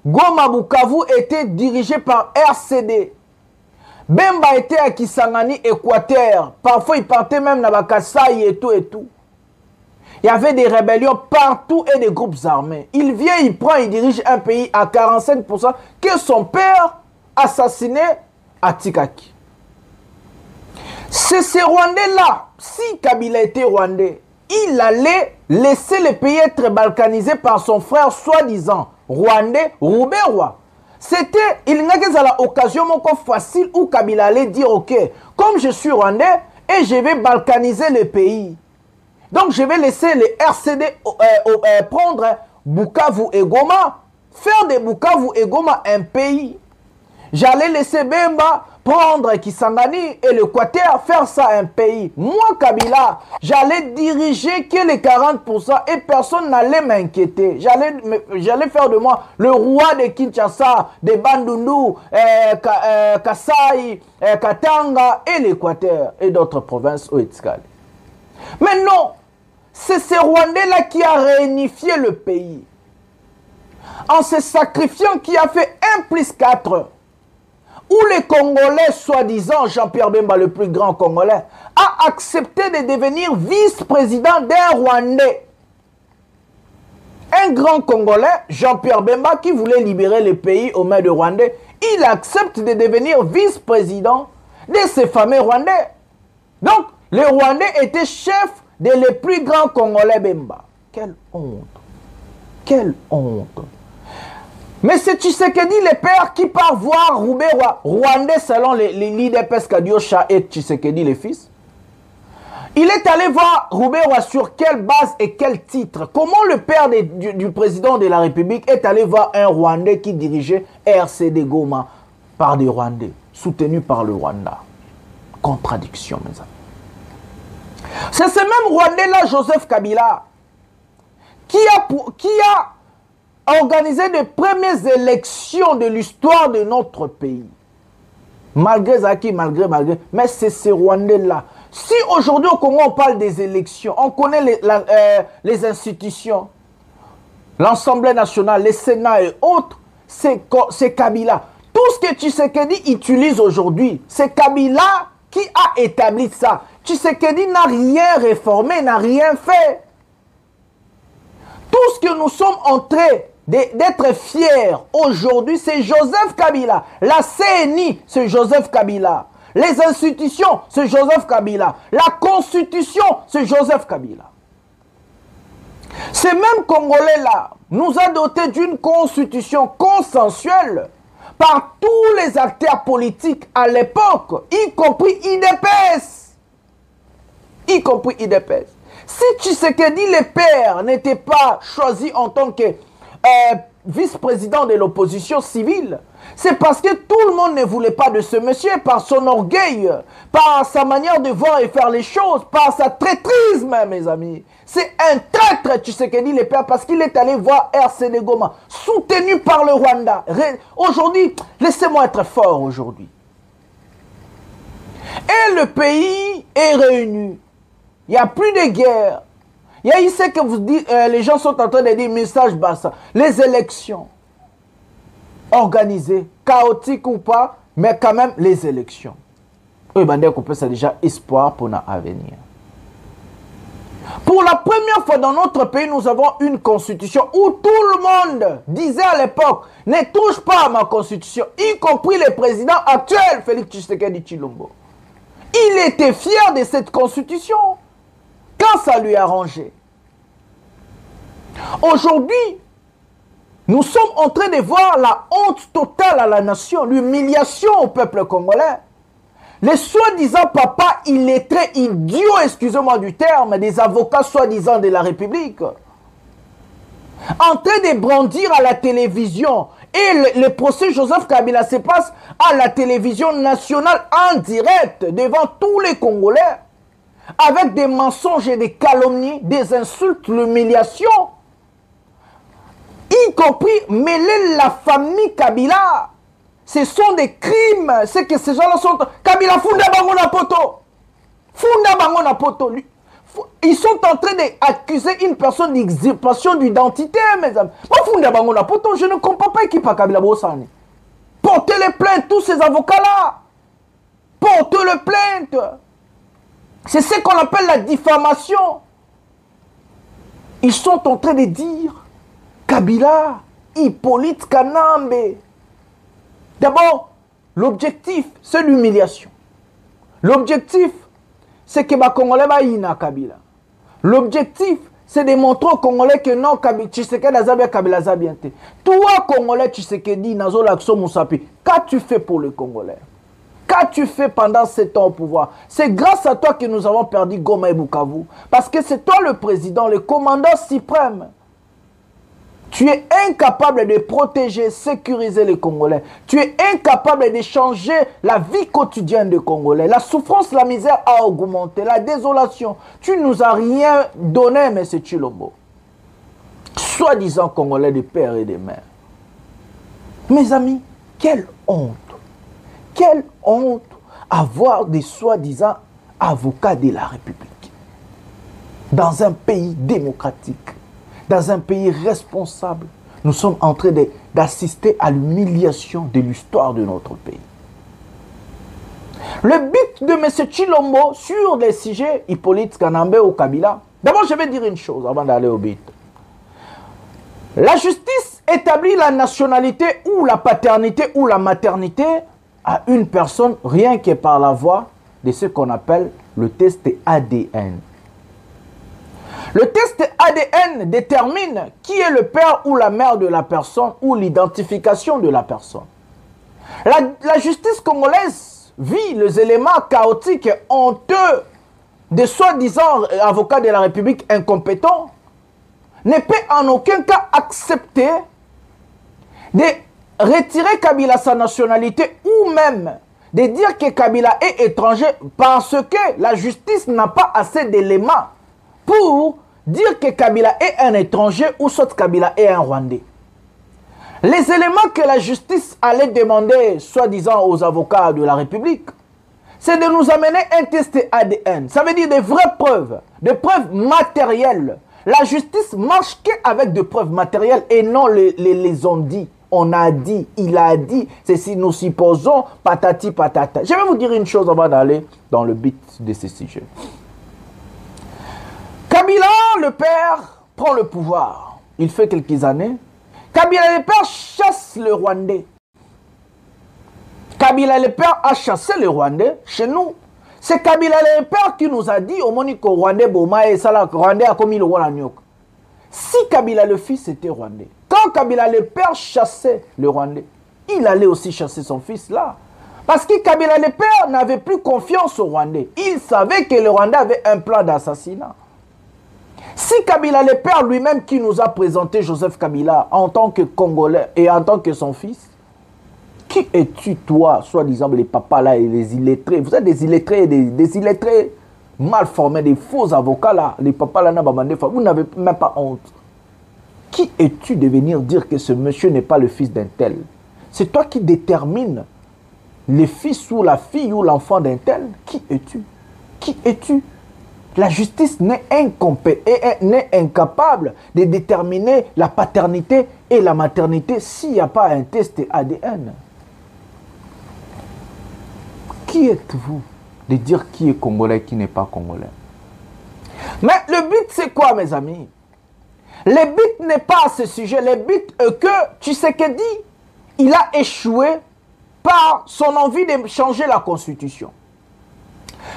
Speaker 3: Goma Bukavu était dirigé par RCD. Bemba était à Kisangani, Équateur. Parfois, il partait même dans Bakassai et tout et tout. Il y avait des rébellions partout et des groupes armés. Il vient, il prend, il dirige un pays à 45% que son père assassiné à Tikaki. C'est ces Rwandais-là, si Kabila était Rwandais, il allait laisser le pays être balkanisé par son frère soi-disant Rwandais, Rouberwa. C'était, il n'y a que l'occasion facile où Kabila allait dire, ok, comme je suis Rwandais et je vais balkaniser le pays. Donc je vais laisser les RCD prendre Bukavu et Goma, faire de Bukavu et Goma un pays. J'allais laisser Bemba prendre Kisangani et l'Équateur, faire ça un pays. Moi, Kabila, j'allais diriger que les 40% et personne n'allait m'inquiéter. J'allais faire de moi le roi de Kinshasa, de Bandundu, Kasaï, Katanga et l'Équateur et d'autres provinces au Etikali. Mais non, c'est ce Rwandais-là qui a réunifié le pays. En se sacrifiant, qui a fait 1+4. Où les Congolais, soi-disant, Jean-Pierre Bemba, le plus grand Congolais, a accepté de devenir vice-président d'un Rwandais. Un grand Congolais, Jean-Pierre Bemba, qui voulait libérer le pays aux mains de Rwandais, il accepte de devenir vice-président de ces fameux Rwandais. Donc, les Rwandais étaient chefs des les plus grands Congolais Bemba. Quelle honte. Quelle honte. Mais c'est Tshisekedi le père qui part voir Roubaix Rwandais selon les leaders Pescadiocha et Tshisekedi le fils. Il est allé voir Roubaix sur quelle base et quel titre. Comment le père du président de la République est allé voir un Rwandais qui dirigeait RCD Goma par des Rwandais, soutenu par le Rwanda. Contradiction, mes amis. C'est ce même Rwandais-là, Joseph Kabila, qui a organisé les premières élections de l'histoire de notre pays. Malgré Zaki, malgré. Mais c'est ce Rwandais-là. Si aujourd'hui au Congo on parle des élections, on connaît les institutions, l'Assemblée nationale, les Sénats et autres, c'est Kabila. Tout ce que Tshisekedi utilise aujourd'hui, c'est Kabila qui a établi ça. Tshisekedi n'a rien réformé, n'a rien fait. Tout ce que nous sommes en train d'être fiers aujourd'hui, c'est Joseph Kabila. La CNI, c'est Joseph Kabila. Les institutions, c'est Joseph Kabila. La constitution, c'est Joseph Kabila. Ces mêmes Congolais-là nous a dotés d'une constitution consensuelle par tous les acteurs politiques à l'époque, y compris IDPS. Y compris IDPS. Si Tshisekedi le père n'était pas choisi en tant que vice-président de l'opposition civile, c'est parce que tout le monde ne voulait pas de ce monsieur, par son orgueil, par sa manière de voir et faire les choses, par sa traîtrisme, mes amis. C'est un traître, Tshisekedi le père, parce qu'il est allé voir RCD Goma, soutenu par le Rwanda. Aujourd'hui, laissez-moi être fort aujourd'hui. Et le pays est réuni. Il n'y a plus de guerre. Il y a ici que vous dites, les gens sont en train de dire message bassa. Les élections organisées, chaotiques ou pas, mais quand même les élections. Oui, c'est déjà espoir pour l'avenir. Pour la première fois dans notre pays, nous avons une constitution où tout le monde disait à l'époque, ne touche pas à ma constitution, y compris le président actuel, Félix Tshisekedi Tshilombo. Il était fier de cette constitution quand ça lui arrangeait. Aujourd'hui, nous sommes en train de voir la honte totale à la nation, l'humiliation au peuple congolais. Les soi-disant papas illettrés, idiots, excusez-moi du terme, des avocats soi-disant de la République, en train de brandir à la télévision. Et le procès Joseph Kabila se passe à la télévision nationale en direct devant tous les Congolais, avec des mensonges et des calomnies, des insultes, l'humiliation, y compris mêler la famille Kabila. Ce sont des crimes. C'est que ces gens-là sont... Kabila funda bango na poto. Funda bango na poto. Ils sont en train d'accuser une personne d'usurpation d'identité, mes amis. Moi, funda bango na poto, je ne comprends pas qui par Kabila Bossani. Portez les plaintes, tous ces avocats-là. Portez les plaintes. C'est ce qu'on appelle la diffamation. Ils sont en train de dire Kabila, Hippolyte Kanambe. D'abord, l'objectif, c'est l'humiliation. L'objectif, c'est que les Congolais va Kabila. L'objectif, c'est de montrer aux Congolais que non, Tshisekedi Azabia Kabila Zabiente. Toi, Congolais, Tshisekedi, Nazo Lakso Moussapi, qu'as-tu fait pour les Congolais? Qu'as-tu fait pendant 7 ans au pouvoir? C'est grâce à toi que nous avons perdu Goma et Bukavu. Parce que c'est toi le président, le commandant suprême. Tu es incapable de protéger, sécuriser les Congolais. Tu es incapable de changer la vie quotidienne des Congolais. La souffrance, la misère a augmenté, la désolation. Tu ne nous as rien donné, M. Tshilombo. Soi-disant Congolais de père et de mère. Mes amis, quelle honte. Quelle honte avoir des soi-disant avocats de la République. Dans un pays démocratique. Dans un pays responsable, nous sommes en train d'assister à l'humiliation de l'histoire de notre pays. Le but de M. Tshilombo sur les sujets Hippolyte Kanambe ou Kabila, d'abord je vais dire une chose avant d'aller au but. La justice établir la nationalité ou la paternité ou la maternité à une personne rien que par la voie de ce qu'on appelle le test ADN. Le test ADN détermine qui est le père ou la mère de la personne ou l'identification de la personne. La justice congolaise vit les éléments chaotiques et honteux de soi-disant avocats de la République incompétents, ne peut en aucun cas accepter de retirer Kabila sa nationalité ou même de dire que Kabila est étranger parce que la justice n'a pas assez d'éléments pour dire que Kabila est un étranger ou soit Kabila est un Rwandais. Les éléments que la justice allait demander, soi-disant aux avocats de la République, c'est de nous amener un test ADN. Ça veut dire des vraies preuves, des preuves matérielles. La justice marche qu'avec des preuves matérielles et non les on dit. On a dit, il a dit, c'est si nous supposons, patati patata. Je vais vous dire une chose avant d'aller dans le but de ce sujet. Kabila, le père, prend le pouvoir. Il fait quelques années. Kabila, le père, chasse le Rwandais. Kabila, le père, a chassé le Rwandais chez nous. C'est Kabila, le père, qui nous a dit au Monique Rwandais, Boma et Salah, Rwandais a commis le roi Nyok. Si Kabila, le fils, était Rwandais, quand Kabila, le père, chassait le Rwandais, il allait aussi chasser son fils là. Parce que Kabila, le père, n'avait plus confiance au Rwandais. Il savait que le Rwandais avait un plan d'assassinat. Si Kabila, le père lui-même qui nous a présenté Joseph Kabila en tant que Congolais et en tant que son fils, qui es-tu toi, soi-disant les papas là et les illettrés? Vous êtes des illettrés, des illettrés mal formés, des faux avocats là, les papas là, vous n'avez même pas honte. Qui es-tu de venir dire que ce monsieur n'est pas le fils d'un tel? C'est toi qui détermines le fils ou la fille ou l'enfant d'un tel. Qui es-tu? Qui es-tu? La justice n'est incapable de déterminer la paternité et la maternité s'il n'y a pas un test ADN. Qui êtes-vous de dire qui est congolais, qui n'est pas congolais? Mais le but c'est quoi, mes amis? Le but n'est pas à ce sujet. Le but est que Tshisekedi, il a échoué par son envie de changer la constitution.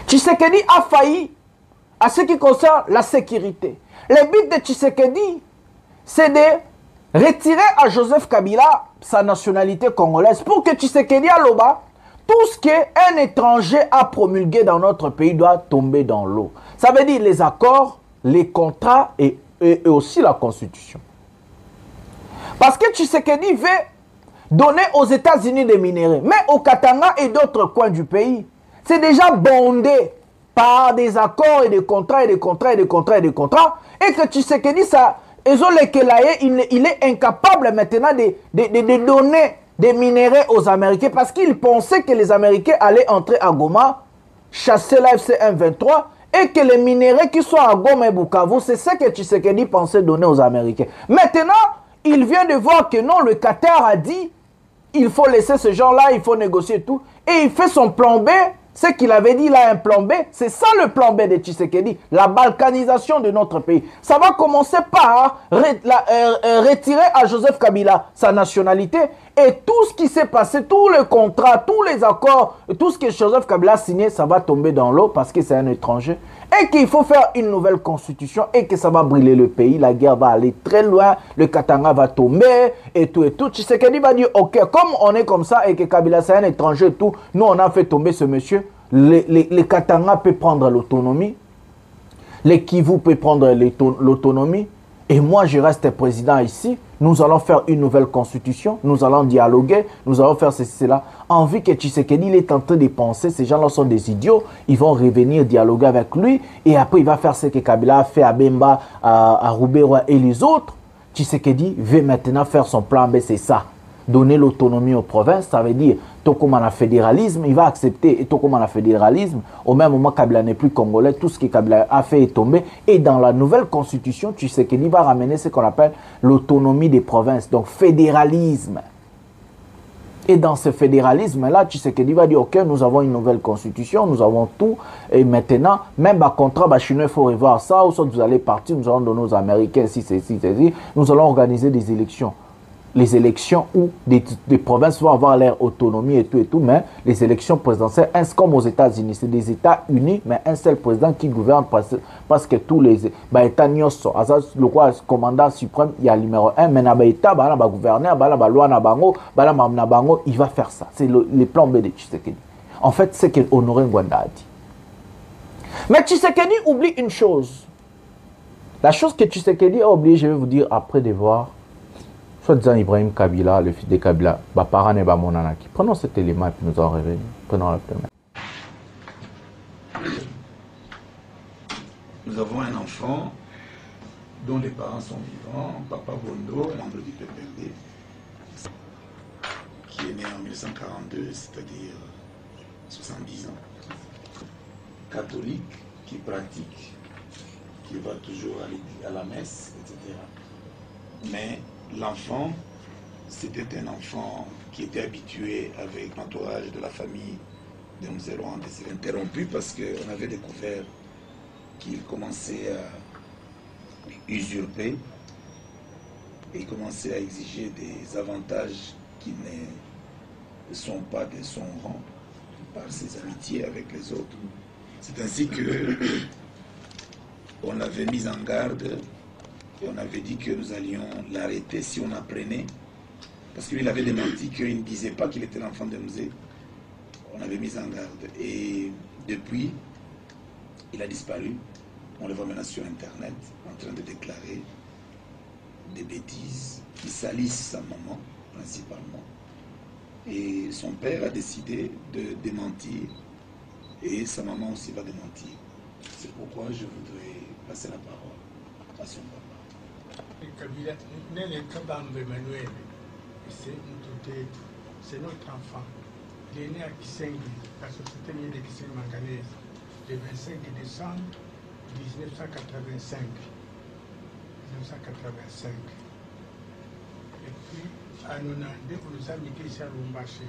Speaker 3: Tshisekedi a failli à ce qui concerne la sécurité. Le but de Tshisekedi, c'est de retirer à Joseph Kabila sa nationalité congolaise pour que Tshisekedi à l'Oba, tout ce qu'un étranger a promulgué dans notre pays doit tomber dans l'eau. Ça veut dire les accords, les contrats et aussi la constitution. Parce que Tshisekedi veut donner aux États-Unis des minéraux. Mais au Katanga et d'autres coins du pays, c'est déjà bondé par des accords et des contrats et des contrats et des contrats et des contrats. Et que Tshisekedi, il est incapable maintenant de donner des minéraux aux Américains parce qu'il pensait que les Américains allaient entrer à Goma, chasser la FC-123 et que les minéraux qui sont à Goma et Bukavu, c'est ce que Tshisekedi pensait donner aux Américains. Maintenant, il vient de voir que non, le Qatar a dit il faut laisser ce genre-là, il faut négocier tout. Et il fait son plan B. Ce qu'il avait dit, il a un plan B. C'est ça le plan B de Tshisekedi. La balkanisation de notre pays. Ça va commencer par retirer à Joseph Kabila sa nationalité. Et tout ce qui s'est passé, tous les contrats, tous les accords, tout ce que Joseph Kabila a signé, ça va tomber dans l'eau parce que c'est un étranger. Et qu'il faut faire une nouvelle constitution et que ça va brûler le pays. La guerre va aller très loin. Le Katanga va tomber et tout et tout. Tshisekedi va dire, ok, comme on est comme ça et que Kabila c'est un étranger et tout, nous on a fait tomber ce monsieur. Les Katanga peut prendre l'autonomie. Les Kivu peut prendre l'autonomie. Et moi je reste président ici. Nous allons faire une nouvelle constitution. Nous allons dialoguer. Nous allons faire ceci, cela. Envie que Tshisekedi, il est en train de penser. Ces gens-là sont des idiots. Ils vont revenir dialoguer avec lui. Et après, il va faire ce que Kabila a fait à Bemba, à Rouberoa et les autres. Tshisekedi veut maintenant faire son plan B, c'est ça. Donner l'autonomie aux provinces, ça veut dire, tout comme on a fédéralisme, il va accepter, et tout comme on a fédéralisme, au même moment Kabila n'est plus congolais, tout ce que Kabila a fait est tombé, et dans la nouvelle constitution, Tshisekedi va ramener ce qu'on appelle l'autonomie des provinces, donc fédéralisme. Et dans ce fédéralisme-là, Tshisekedi va dire, ok, nous avons une nouvelle constitution, nous avons tout, et maintenant, même à contrat, chinois, il faut revoir ça, ou soit vous allez partir, nous allons donner aux Américains, si, nous allons organiser des élections. les élections où des provinces vont avoir leur autonomie et tout, mais les élections présidentielles, comme aux États-Unis, c'est des États unis, mais un seul président qui gouverne parce que tous les États nyonso, le quoi commandant suprême, il y a le numéro 1, mais dans l'État, le gouverneur, la loi na bango, il va faire ça. C'est le plan B de Tshisekedi. En fait, c'est ce que Honoré Ngwanda a dit. Mais Tshisekedi oublie une chose. La chose que Tshisekedi a oublié, je vais vous dire après de voir, soit-disant Ibrahim Kabila, le fils de Kabila, Baparan et Bamonanaki. Prenons cet élément et puis nous en revenons. Prenons la première.
Speaker 9: Nous avons un enfant dont les parents sont vivants, Papa Bondo, membre du PPRD, qui est né en 1942, c'est-à-dire 70 ans, catholique, qui pratique, qui va toujours à la messe, etc. Mais l'enfant, c'était un enfant qui était habitué avec l'entourage de la famille de M. Laurent Désiré, interrompu parce qu'on avait découvert qu'il commençait à usurper et commençait à exiger des avantages qui ne sont pas de son rang par ses amitiés avec les autres. C'est ainsi que on avait mis en garde et on avait dit que nous allions l'arrêter si on apprenait, parce qu'il avait démenti qu'il ne disait pas qu'il était l'enfant de Mzé. On avait mis en garde et depuis il a disparu. On le voit maintenant sur Internet en train de déclarer des bêtises qui salissent sa maman principalement. Et son père a décidé de démentir et sa maman aussi va démentir. C'est pourquoi je voudrais passer la parole à son papa.
Speaker 10: C'est notre enfant. Il est né à Kisengui, la société minière de Kisengui Manganèse, le 25 décembre 1985. Et puis, à Nonandé, on nous a mis ici à Lombaché.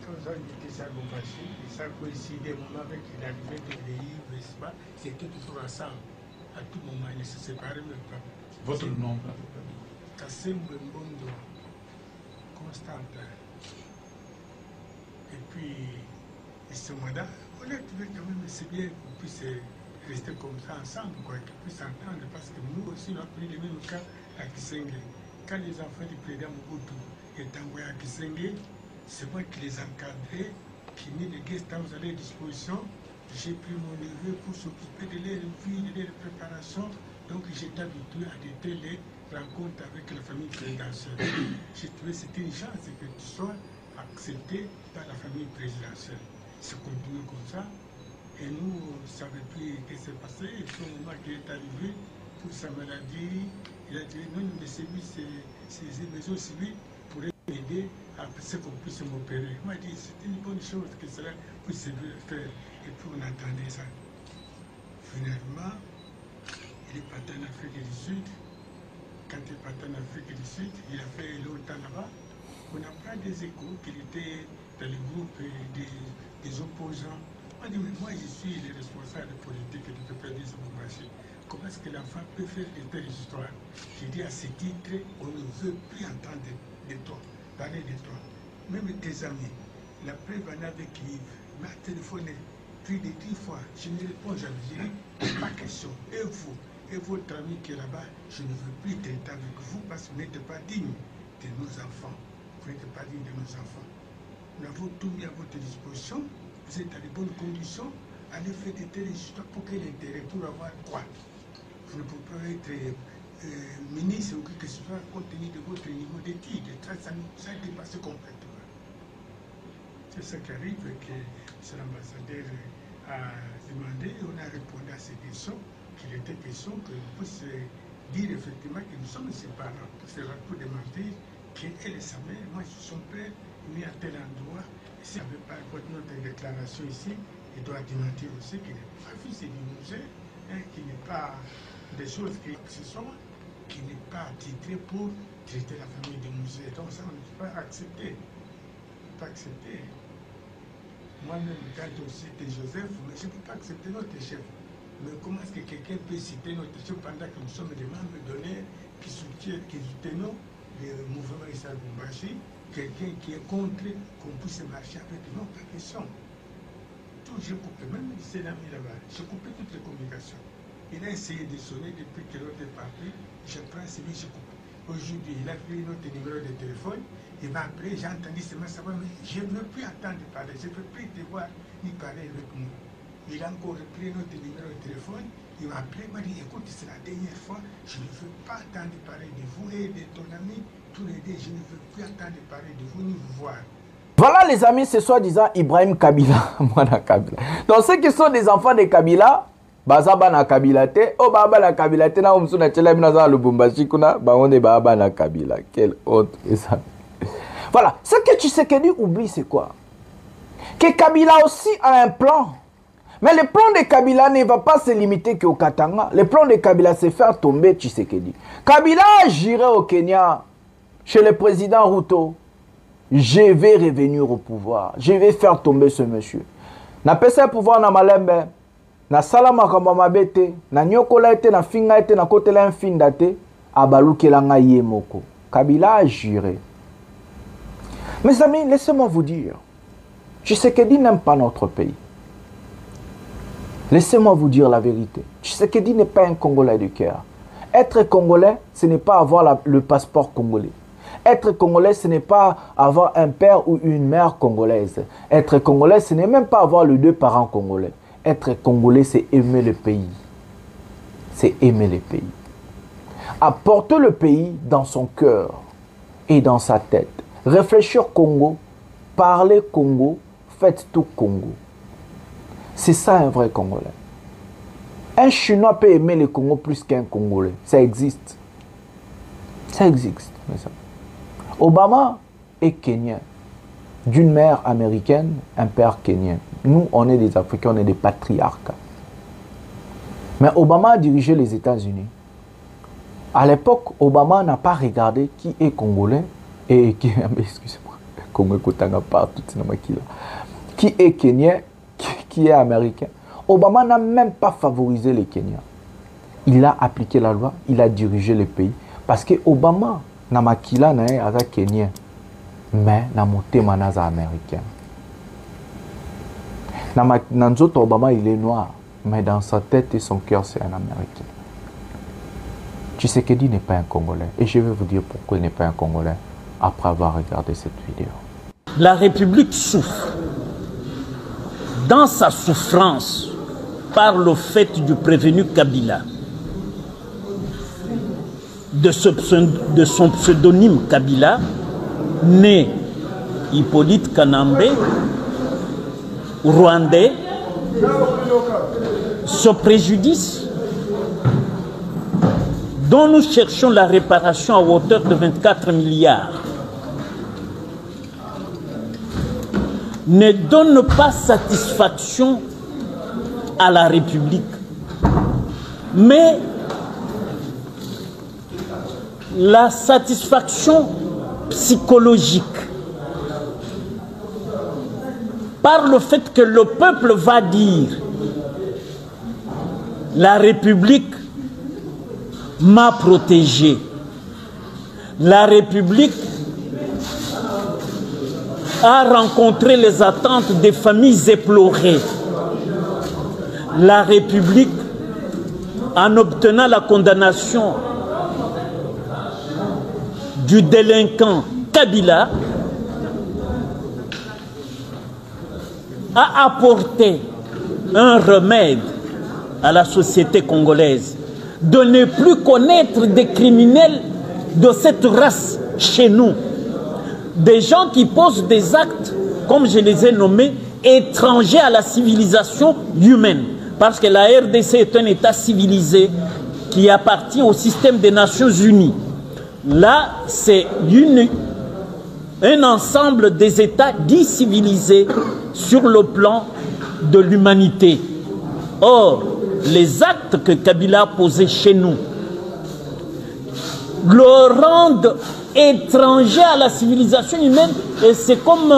Speaker 10: Quand on nous a mis ici à Lombaché, ça a coïncidé avec l'arrivée de l'EI, c'était toujours ensemble. À tout moment, ils ne se séparaient même pas.
Speaker 9: Votre nom?
Speaker 10: Kassem Mbondo, Constantin. Et puis, ce mois-là, on a trouvé quand même, c'est bien qu'on puisse rester comme ça ensemble, qu'on puisse s'entendre, parce que nous aussi, on a pris le même cas à Kisengui. Quand les enfants du président Mobutu étaient envoyés à Kisengui, c'est moi qui les encadrais, qui mis les guest house à leur disposition. J'ai pris mon neveu pour s'occuper de leur vie, de leur préparation. Donc j'étais habitué à de telles rencontres avec la famille présidentielle. J'ai trouvé que c'était une chance que tu sois accepté par la famille présidentielle. C'est continué comme ça. Et nous, on ne savait plus ce qui s'est passé. Et puis au moment qu'il est arrivé, pour sa maladie, il a dit non, mais c'est lui, c'est les maisons civiles pourraient aider à ce qu'on puisse m'opérer. Il m'a dit c'est une bonne chose que cela puisse faire. Et puis on attendait ça. Finalement, il est parti en Afrique du Sud. Quand il est parti en Afrique du Sud, il a fait longtemps là-bas. On n'a pas des échos qu'il était dans le groupe des opposants. On dit, mais moi je suis le responsable politique du PPRD de Lubumbashi. Comment est-ce que l'enfant peut faire de telles histoires? J'ai dit à ce titre, on ne veut plus entendre de toi, parler de toi. Même tes amis, la preuve en avec Yves, m'a téléphoné plus de 10 fois. Je ne réponds jamais. Je dis, pas question. Et vous, et votre ami qui est là-bas, je ne veux plus traiter avec vous parce que vous n'êtes pas digne de nos enfants. Vous n'êtes pas digne de nos enfants. Nous avons tout mis à votre disposition. Vous êtes dans les bonnes conditions. Allez faire de telles histoires. Pour quel intérêt? Pour avoir quoi? Vous ne pouvez pas être ministre ou quelque chose compte tenu de votre niveau d'études. Ça a dépassé complètement. C'est ça qui arrive, que l'ambassadeur a demandé et on a répondu à ces questions, qu'il était question que vous puissiez dire effectivement que nous sommes ses parents. C'est pour démentir qu'elle est sa mère, moi je suis son père, né à tel endroit. Et s'il n'y avait pas notre déclaration ici, il doit démentir aussi qu'il n'est pas fils du musée, qu'il n'est pas des choses que ce soit, qu'il n'est pas titré pour traiter la famille du musée. Donc ça, on ne peut pas accepter. Pas accepter. Moi-même, quand aussi c'était Joseph, mais je ne peux pas accepter notre chef. Mais comment est-ce que quelqu'un peut citer notre chef pendant que nous sommes des membres d'honneur qui soutenons le mouvement Issa Lubumbashi, quelqu'un qui est contre qu'on puisse marcher avec notre question. Tout, j'ai coupé, même c'est l'ami là-bas, j'ai coupé toutes les communications. Il a essayé de sonner depuis que l'autre est parti, je prends celui, j'ai coupé. Aujourd'hui, il a pris notre numéro de téléphone, il m'a appelé, j'ai entendu seulement savoir, mais je ne veux plus attendre de parler, je ne veux plus te voir ni parler avec nous. Il a encore repris notre numéro de téléphone, il m'a appelé, il m'a dit, écoute, c'est la dernière fois, je ne veux pas attendre de parler de vous et de ton ami, tous les deux, je ne veux plus attendre de parler de vous ni vous voir.
Speaker 3: Voilà les amis, c'est soi-disant Ibrahim Kabila. Donc ceux qui sont des enfants de Kabila, Bazaba na Kabila te, oh baba na Kabila te, na umsu na chela mina za Lubumbashi kuna, ba on est baba na Kabila. Quelle honte et ça. Voilà, ce que Tshisekedi oublie c'est quoi? Que Kabila aussi a un plan. Mais le plan de Kabila ne va pas se limiter qu'au Katanga. Le plan de Kabila c'est faire tomber Tshisekedi. Kabila j'irai au Kenya chez le président Ruto. Je vais revenir au pouvoir. Je vais faire tomber ce monsieur. Na pesa pouvoir na malembe. Na salama kamba mabete. Na nyokola ete, na finga ete, na kotela infinda te. Abalukela nga yemoko. Kabila a juré. Mes amis, laissez-moi vous dire. Tshisekedi n'aime pas notre pays. Laissez-moi vous dire la vérité. Tshisekedi n'est pas un Congolais de cœur. Être Congolais, ce n'est pas avoir le passeport congolais. Être Congolais, ce n'est pas avoir un père ou une mère congolaise. Être Congolais, ce n'est même pas avoir les deux parents congolais. Être Congolais, c'est aimer le pays. C'est aimer le pays. Apporter le pays dans son cœur et dans sa tête. Réfléchir Congo, parler Congo, faites tout Congo. C'est ça un vrai Congolais. Un Chinois peut aimer le Congo plus qu'un Congolais. Ça existe. Ça existe. Obama est kenyan. D'une mère américaine, un père kenyan. Nous, on est des Africains, on est des patriarches. Mais Obama a dirigé les États-Unis. À l'époque, Obama n'a pas regardé qui est Congolais et qui... Excusez-moi. Qui est kenyan, qui est américain. Obama n'a même pas favorisé les Kenyans. Il a appliqué la loi, il a dirigé le pays. Parce que Obama... na makila na ye aza kenyan mais na motema naza américain. Na nzoto Obama il est noir mais dans sa tête et son cœur c'est un américain. Tshisekedi n'est pas un Congolais et je vais vous dire pourquoi il n'est pas un Congolais après avoir regardé cette vidéo.
Speaker 2: La République souffre. Dans sa souffrance par le fait du prévenu Kabila, de son pseudonyme Kabila, né Hippolyte Kanambe, rwandais, ce préjudice dont nous cherchons la réparation à hauteur de 24 milliards ne donne pas satisfaction à la République, mais la satisfaction psychologique par le fait que le peuple va dire la République m'a protégé, la République a rencontré les attentes des familles éplorées, la République en obtenant la condamnation du délinquant Kabila a apporté un remède à la société congolaise, de ne plus connaître des criminels de cette race chez nous, des gens qui posent des actes, comme je les ai nommés, étrangers à la civilisation humaine, parce que la RDC est un État civilisé qui appartient au système des Nations Unies. Là, c'est un ensemble des États dits civilisés sur le plan de l'humanité. Or, les actes que Kabila a posés chez nous le rendent étranger à la civilisation humaine, et c'est comme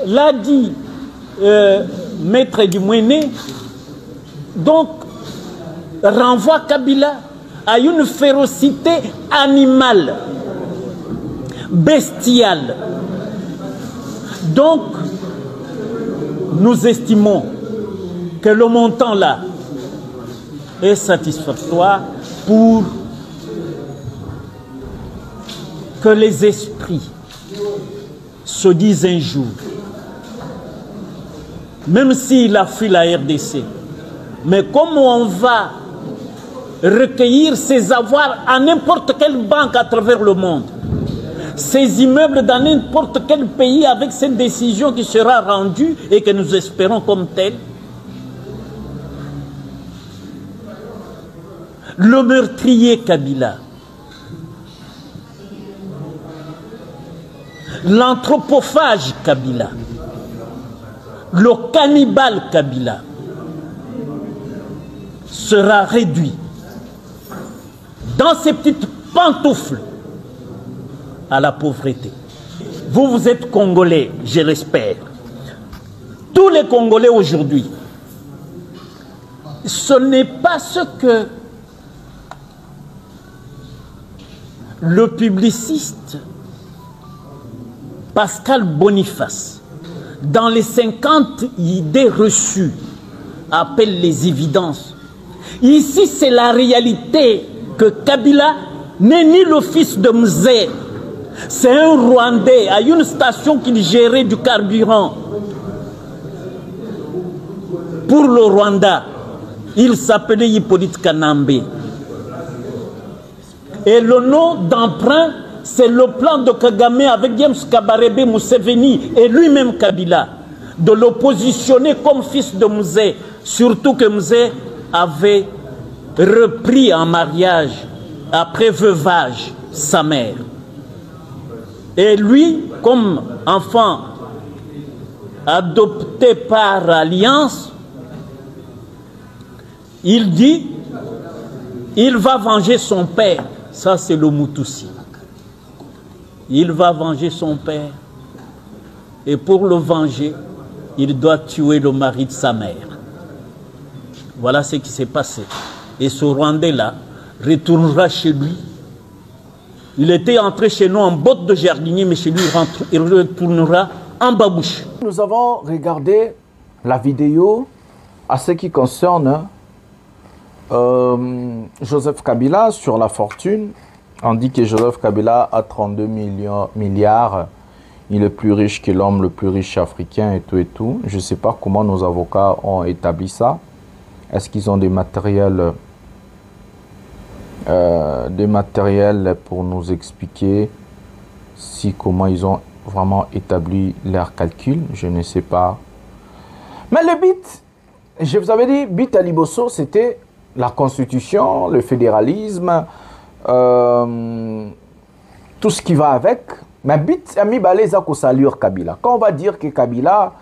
Speaker 2: l'a dit Maître Dumouéné, donc renvoie Kabila à une férocité animale. bestiale. Donc, nous estimons que le montant là est satisfactoire pour que les esprits se disent un jour, même s'il a fui la RDC, mais comme on va recueillir ses avoirs à n'importe quelle banque à travers le monde, ces immeubles dans n'importe quel pays avec cette décision qui sera rendue et que nous espérons comme telle, le meurtrier Kabila, l'anthropophage Kabila, le cannibale Kabila sera réduit dans ses petites pantoufles à la pauvreté. Vous, vous êtes Congolais, je l'espère. Tous les Congolais aujourd'hui, ce n'est pas ce que le publiciste Pascal Boniface, dans les 50 idées reçues, appelle les évidences. Ici, c'est la réalité que Kabila n'est ni le fils de Mzee. C'est un Rwandais à une station qu'il gérait du carburant. Pour le Rwanda, il s'appelait Hippolyte Kanambe. Et le nom d'emprunt, c'est le plan de Kagame avec James Kabarebe Museveni et lui-même Kabila, de le positionner comme fils de Mzee, surtout que Mzee avait repris en mariage, après veuvage, sa mère. Et lui, comme enfant adopté par alliance, il dit, il va venger son père. Ça, c'est le Mutusi. Il va venger son père. Et pour le venger, il doit tuer le mari de sa mère. Voilà ce qui s'est passé. Et ce Rwandais-là retournera chez lui. Il était entré chez nous en botte de jardinier, mais chez lui, il retournera en babouche.
Speaker 3: Nous avons regardé la vidéo à ce qui concerne Joseph Kabila sur la fortune. On dit que Joseph Kabila a 32 milliards. Il est plus riche que l'homme le plus riche africain et tout et tout. Je ne sais pas comment nos avocats ont établi ça. Est-ce qu'ils ont des matériels pour nous expliquer comment ils ont vraiment établi leurs calculs? Je ne sais pas. Mais le but, je vous avais dit, but à Liboso, c'était la constitution, le fédéralisme, tout ce qui va avec. Mais but, ami Baleza Kosalur Kabila. Quand on va dire que Kabila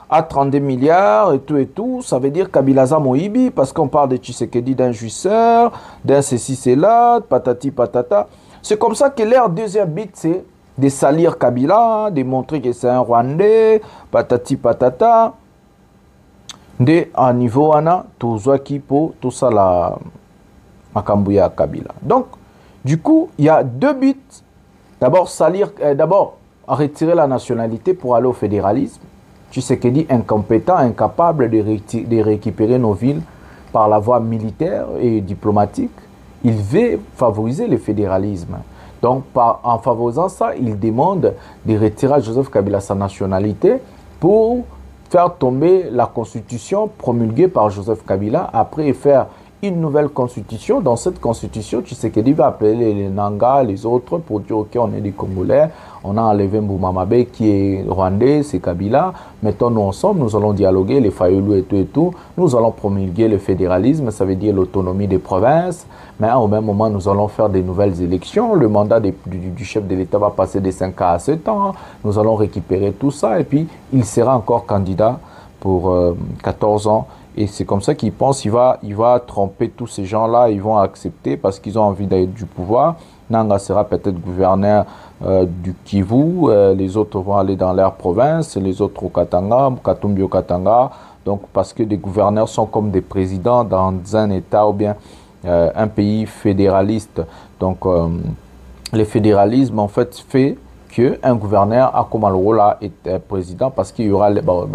Speaker 3: a 32 milliards et tout, ça veut dire Kabila Zamoïbi, parce qu'on parle de Tshisekedi d'un jouisseur, d'un ceci, c'est là, patati patata. C'est comme ça que leur deuxième but, c'est de salir Kabila, de montrer que c'est un Rwandais, patati patata. De à niveau ana, tout ça la Makambuya Kabila. Donc, du coup, il y a deux buts. D'abord, d'abord, retirer la nationalité pour aller au fédéralisme. Tshisekedi incompétent, incapable de récupérer nos villes par la voie militaire et diplomatique. Il veut favoriser le fédéralisme. Donc, en favorisant ça, il demande de retirer à Joseph Kabila sa nationalité pour faire tomber la constitution promulguée par Joseph Kabila, après faire une nouvelle constitution. Dans cette constitution, Tshisekedi va appeler les Nanga, les autres, pour dire ok, on est des Congolais, on a enlevé Mboumamabe qui est rwandais, c'est Kabila, mettons-nous ensemble, nous allons dialoguer, les Fayulu et tout, nous allons promulguer le fédéralisme, ça veut dire l'autonomie des provinces, mais au même moment, nous allons faire des nouvelles élections, le mandat du chef de l'État va passer de 5 ans à 7 ans, nous allons récupérer tout ça, et puis il sera encore candidat pour 14 ans. Et c'est comme ça qu'il pense, il va tromper tous ces gens-là, ils vont accepter parce qu'ils ont envie d'être du pouvoir. Nanga sera peut-être gouverneur du Kivu, les autres vont aller dans leur province, les autres au Katanga, Katumbi au Katanga. Donc parce que des gouverneurs sont comme des présidents dans un État ou bien un pays fédéraliste. Donc le fédéralisme en fait fait qu'un gouverneur a comme le rôle là est président parce qu'il y aura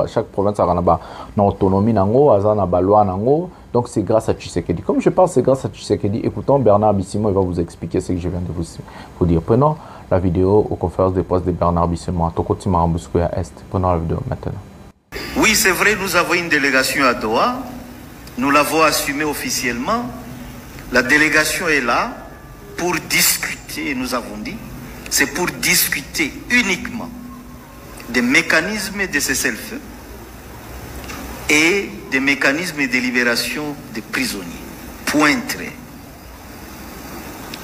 Speaker 3: chaque province a une autonomie nango, a une loi nango. Donc c'est grâce à Tshisekedi. Comme je pense c'est grâce à Tshisekedi, écoutons Bernard Bisimon, il va vous expliquer ce que je viens de vous dire. Prenons la vidéo aux conférences de presse de Bernard Bisimon. Prenons la vidéo maintenant.
Speaker 1: Oui, c'est vrai, nous avons une délégation à Doha. Nous l'avons assumée officiellement. La délégation est là pour discuter, nous avons dit. C'est pour discuter uniquement des mécanismes de cessez-le-feu et des mécanismes de libération des prisonniers. Point très.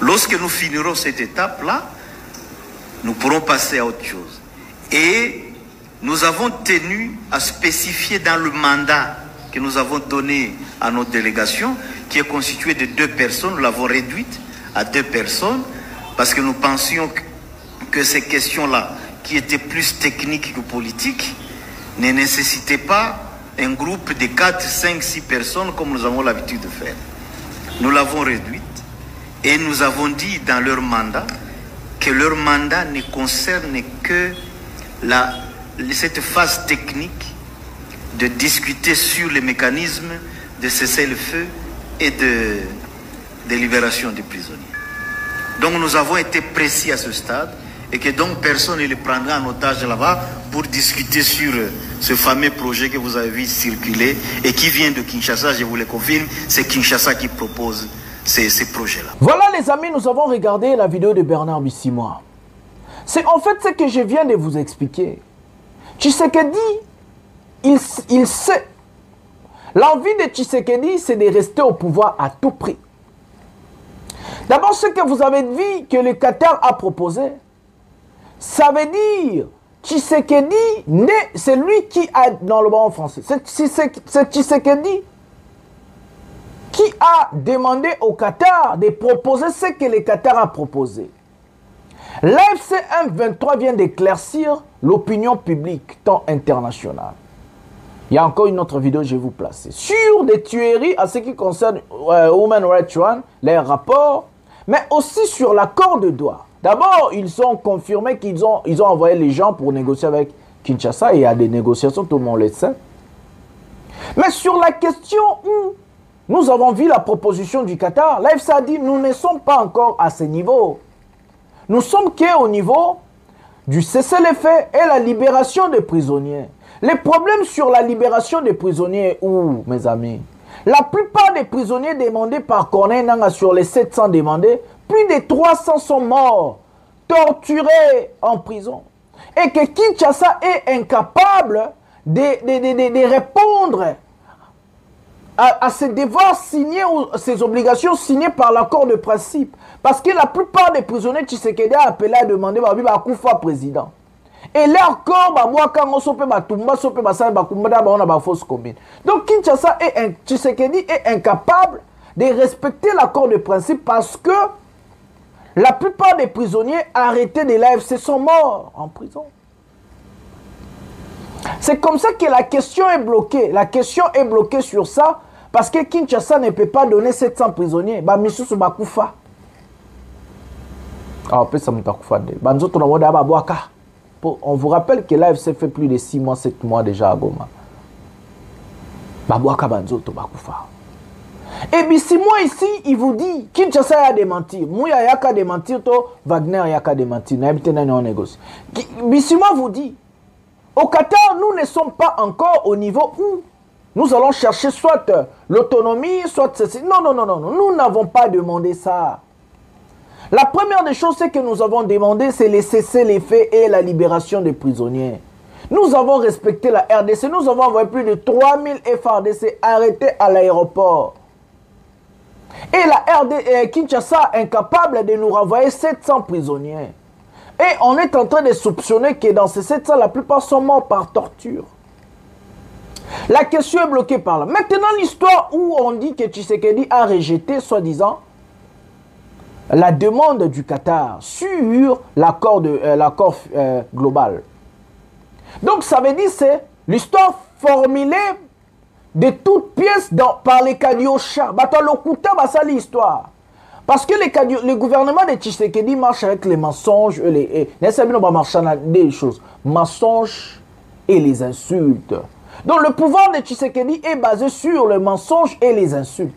Speaker 1: Lorsque nous finirons cette étape-là, nous pourrons passer à autre chose. Et nous avons tenu à spécifier dans le mandat que nous avons donné à notre délégation, qui est constituée de 2 personnes, nous l'avons réduite à 2 personnes, parce que nous pensions que ces questions-là, qui étaient plus techniques que politiques, ne nécessitaient pas un groupe de 4, 5, 6 personnes comme nous avons l'habitude de faire. Nous l'avons réduite et nous avons dit dans leur mandat que leur mandat ne concerne que cette phase technique de discuter sur les mécanismes de cessez-le-feu et de libération des prisonniers. Donc nous avons été précis à ce stade et que donc personne ne les prendra en otage là-bas pour discuter sur ce fameux projet que vous avez vu circuler et qui vient de Kinshasa, je vous le confirme, c'est Kinshasa qui propose ces projets-là.
Speaker 3: Voilà les amis, nous avons regardé la vidéo de Bernard Bisimon. C'est en fait ce que je viens de vous expliquer. Tshisekedi, il sait. L'envie de Tshisekedi, c'est de rester au pouvoir à tout prix. D'abord, ce que vous avez vu que le Qatar a proposé, ça veut dire Tshisekedi, c'est lui qui a, dans le bon français, c'est Tshisekedi qui a demandé au Qatar de proposer ce que le Qatar a proposé. L'AFC M23 vient d'éclaircir l'opinion publique, tant internationale. Il y a encore une autre vidéo que je vais vous placer. Sur des tueries à ce qui concerne Human Rights Watch, les rapports, mais aussi sur l'accord de Doha. D'abord, ils ont confirmé qu'ils ont envoyé les gens pour négocier avec Kinshasa. Et il y a des négociations, tout le monde le sait. Mais sur la question où nous avons vu la proposition du Qatar, l'AFC a dit nous ne sommes pas encore à ce niveau. Nous sommes qu'au niveau du cessez-le-feu et la libération des prisonniers. Les problèmes sur la libération des prisonniers, mes amis, la plupart des prisonniers demandés par Corneille Nangaa sur les 700 demandés, plus de 300 sont morts, torturés en prison. Et que Kinshasa est incapable de répondre à ses devoirs signés, ou ses obligations signées par l'accord de principe. Parce que la plupart des prisonniers Tshisekedi a appelé à demander à Koufa président. Et leur corps, donc Kinshasa Tshisekedi est incapable de respecter l'accord de principe parce que la plupart des prisonniers arrêtés de l'AFC sont morts en prison. C'est comme ça que la question est bloquée. La question est bloquée sur ça parce que Kinshasa ne peut pas donner 700 prisonniers. On vous rappelle que l'AFC fait plus de 6 mois, 7 mois déjà à Goma. Et Bisimon ici, il vous dit, Kinshasa a démenti. Mouya yaka démentir, Wagner yaka démentir. Bisimon vous dit, au Qatar, nous ne sommes pas encore au niveau où nous allons chercher soit l'autonomie, soit ceci. Non, non, non, non, nous n'avons pas demandé ça. La première des choses que nous avons demandé, c'est les cessez-le-feu et la libération des prisonniers. Nous avons respecté la RDC. Nous avons envoyé plus de 3000 FARDC arrêtés à l'aéroport. Et la Kinshasa est incapable de nous renvoyer 700 prisonniers. Et on est en train de soupçonner que dans ces 700, la plupart sont morts par torture. La question est bloquée par là. Maintenant, l'histoire où on dit que Tshisekedi a rejeté, soi-disant, la demande du Qatar sur l'accord global. Donc ça veut dire c'est l'histoire formulée de toutes pièces par les Kadiocha. L'histoire. Parce que le gouvernement de Tshisekedi marche avec les mensonges et des choses. Mensonges et les insultes. Donc le pouvoir de Tshisekedi est basé sur le mensonge et les insultes.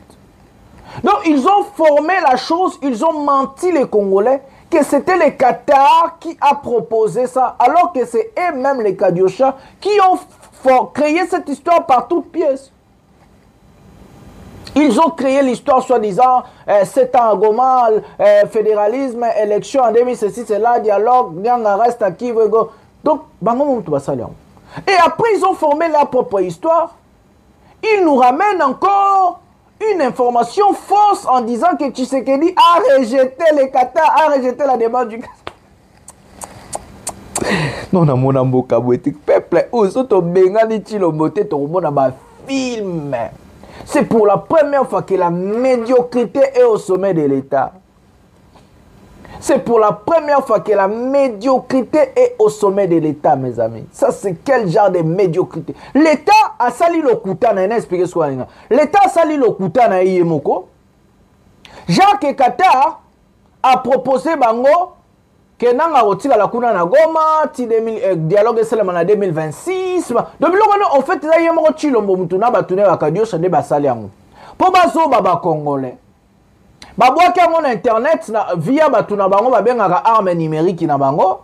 Speaker 3: Donc ils ont formé la chose, ils ont menti les Congolais que c'était le Qatar qui a proposé ça, alors que c'est eux-mêmes les Kadiocha qui ont créé cette histoire par toutes pièces. Ils ont créé l'histoire soi-disant 7 ans à Goma, fédéralisme, élection en 2006, c'est là, dialogue, Nyanga reste à qui veut go. Donc, et après, ils ont formé leur propre histoire. Ils nous ramènent encore une information fausse en disant que Tshisekedi a rejeté les Qatar, a rejeté la demande du Qatar. Non, non, mon amour, peuple, film. C'est pour la première fois que la médiocrité est au sommet de l'État. C'est pour la première fois que la médiocrité est au sommet de l'État, mes amis. Ça, c'est quel genre de médiocrité? L'État a sali le kuta na expliqué ce qu'on a. L'État a sali le kuta na Yemoko. Jacques Qatar a proposé bango que nanga otila la kuna na Goma, dialogue selama na 2026. Donc en fait là Yemoko chilombo mutuna batune bakadio chande basali yango. Po bazo baba congolais. Babwaki yango na internet via batuna bango babengaka arme numérique na bango.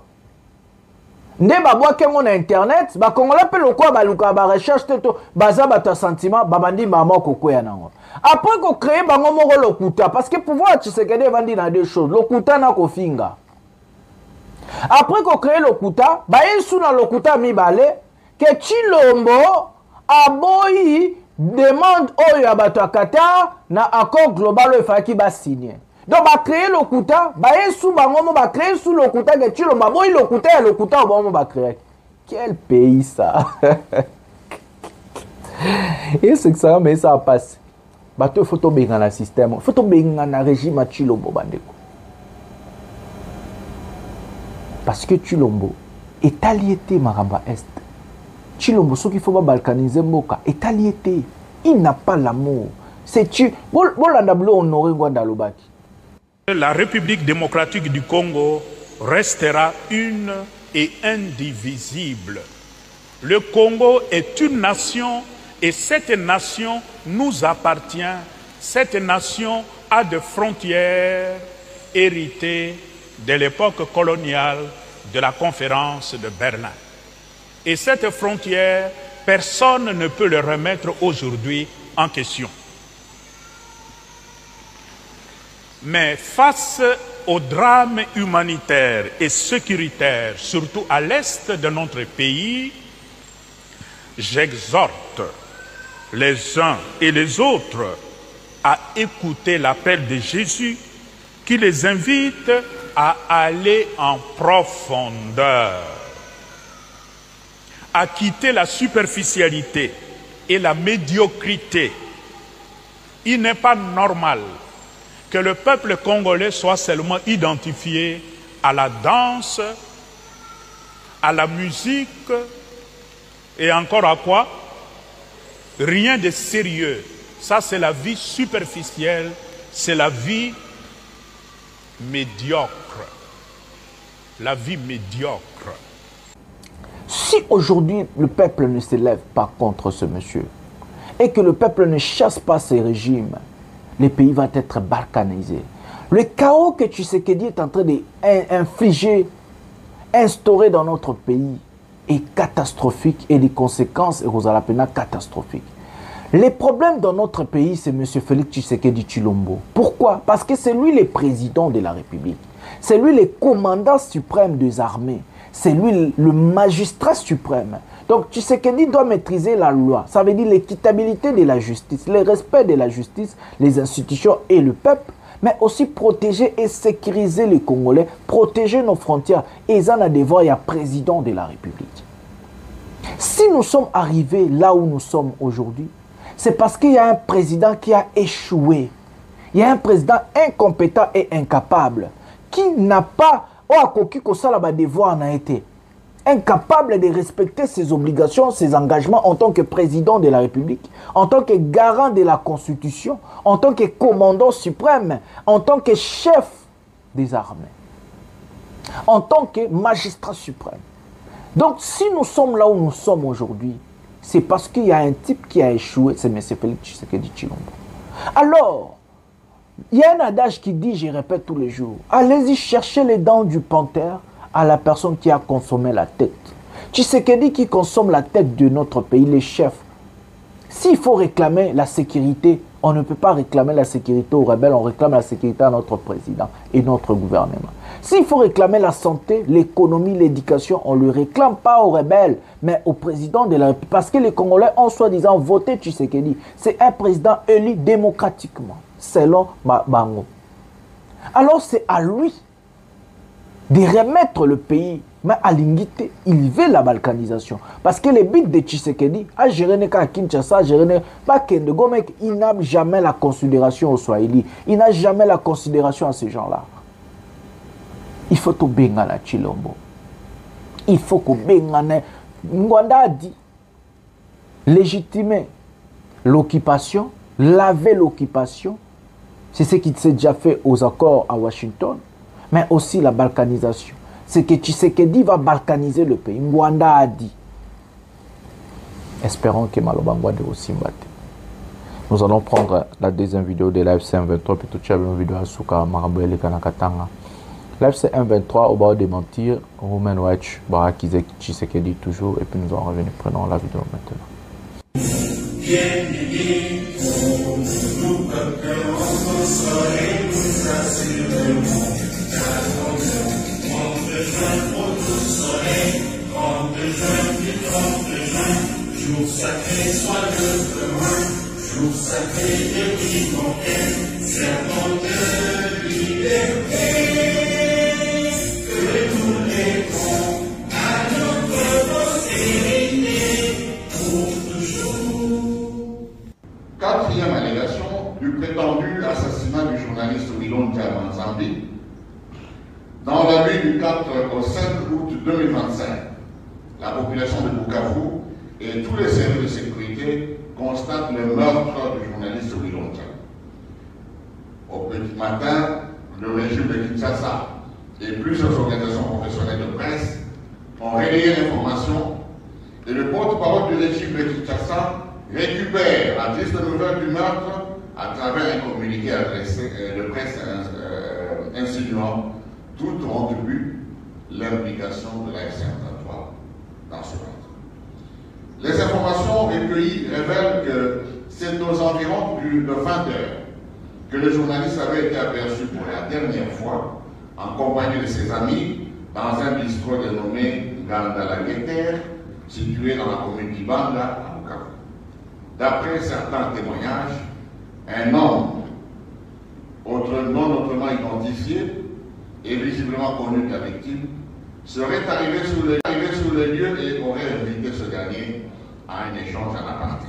Speaker 3: Nde babwaki yango na internet, ba congolais pe lokwa baluka ba recherche teto baza bato sentiment babandi mama kokoya nango. Après ko créer bango moko lokuta parce que pouvoir Tshisekedi vandi na deux choses, lokuta na kofinga. Après qu'on crée lokuta, ba yesu na lokuta mibale que Chilombo aboyi demande oyo abato Qatar na accord global oyo faki ba signer. Donc ba créer lokuta, ba yesu bango mo ba créer sous lokuta que Chilombo aboyi lokuta ya lokuta bango ba créer. Quel pays ça? Et c'est que ça mais ça passe. Bato photo benga na système, photo benga na régime Chilombo bandeko. Parce que Chilombo est allié Maramba Est. Chilombo, ce qu'il faut balkaniser Moka, est allié. Il n'a pas l'amour. C'est tu.
Speaker 11: La République démocratique du Congo restera une et indivisible. Le Congo est une nation et cette nation nous appartient. Cette nation a des frontières héritées de l'époque coloniale de la conférence de Berlin. Et cette frontière, personne ne peut le remettre aujourd'hui en question. Mais face au drame humanitaire et sécuritaire, surtout à l'est de notre pays, j'exhorte les uns et les autres à écouter l'appel de Jésus qui les invite à aller en profondeur, à quitter la superficialité et la médiocrité. Il n'est pas normal que le peuple congolais soit seulement identifié à la danse, à la musique et encore à quoi? Rien de sérieux. Ça, c'est la vie superficielle, c'est la vie médiocre. La vie médiocre.
Speaker 3: Si aujourd'hui le peuple ne s'élève pas contre ce monsieur et que le peuple ne chasse pas ces régimes, le pays va être balkanisé. Le chaos que Tshisekedi est en train d'infliger, instaurer dans notre pays est catastrophique et les conséquences sont catastrophiques. Les problèmes dans notre pays, c'est M. Félix Tshisekedi Tshilombo. Pourquoi? Parce que c'est lui le président de la République. C'est lui le commandant suprême des armées. C'est lui le magistrat suprême. Donc Tshisekedi doit maîtriser la loi. Ça veut dire l'équitabilité de la justice, le respect de la justice, les institutions et le peuple, mais aussi protéger et sécuriser les Congolais, protéger nos frontières. Et ils en ont devoir, il y a président de la République. Si nous sommes arrivés là où nous sommes aujourd'hui, c'est parce qu'il y a un président qui a échoué. Il y a un président incompétent et incapable qui n'a pas devoir n'a été.
Speaker 12: incapable de respecter ses obligations, ses engagements en tant que président de la République, en tant que garant de la Constitution, en tant que commandant suprême, en tant que chef des armées, en tant que magistrat suprême. Donc si nous sommes là où nous sommes aujourd'hui, c'est parce qu'il y a un type qui a échoué, c'est M. Félix Tshisekedi Tshilombo. Alors, il y a un adage qui dit, je répète tous les jours, allez-y chercher les dents du panthère à la personne qui a consommé la tête. Tshisekedi qui consomme la tête de notre pays, les chefs. S'il faut réclamer la sécurité, on ne peut pas réclamer la sécurité aux rebelles, on réclame la sécurité à notre président et notre gouvernement. S'il faut réclamer la santé, l'économie, l'éducation, on ne le réclame pas aux rebelles, mais au président de la République. Parce que les Congolais ont soi-disant voté Tshisekedi. C'est un président élu démocratiquement, selon Bango. Alors c'est à lui de remettre le pays, mais à l'ingité, il veut la balkanisation. Parce que les buts de Tshisekedi, à gérer à Kinshasa, à gérer pas Kendego, mec, il n'a jamais la considération aux Swahili. Il n'a jamais la considération à ces gens-là. Il faut tout bengana Tshilombo. Il faut que bengana. Ngwanda a dit légitimer l'occupation, laver l'occupation. C'est ce qui s'est déjà fait aux accords à Washington. Mais aussi la balkanisation. C'est que Tshisekedi va balkaniser le pays. Ngwanda a dit. Espérons que Malobangwa de aussi mbate. Nous allons prendre la deuxième vidéo de l'AFC-M23. Puis tout de suite, une vidéo à Souka Marabouele Kanakatanga. L'AFC-M23 au bas de mentir. Romain Watch, Barakizek Tshisekedi toujours. Et puis nous allons revenir. Prenons la vidéo maintenant.
Speaker 13: Jour sacré soit le demain, jour sacré de l'humanité, serment de liberté, que tous les ponts à notre postérité pour toujours.
Speaker 4: Quatrième allégation du prétendu assassinat du journaliste Wilonja Manzambi. Dans la nuit du 4 au 5 août 2025, la population de Bukavu et tous les services de sécurité constatent le meurtre du journaliste Wilonja. Au petit matin, le régime de Kinshasa et plusieurs organisations professionnelles de presse ont relayé l'information et le porte-parole du régime de Kinshasa récupère la triste nouvelle du meurtre à travers un communiqué adressé de presse insinuant tout auront vu l'implication de la FC-M23 dans ce meurtre. Les informations recueillies révèlent que c'est aux environs de 20 heures que le journaliste avait été aperçu pour la dernière fois en compagnie de ses amis dans un bistrot dénommé Gandala-Geter, situé dans la commune d'Ibanda à Bukavu. D'après certains témoignages, un homme non autrement identifié et visiblement connu de la victime, serait arrivé sur le lieu et aurait invité ce dernier à un échange en aparté.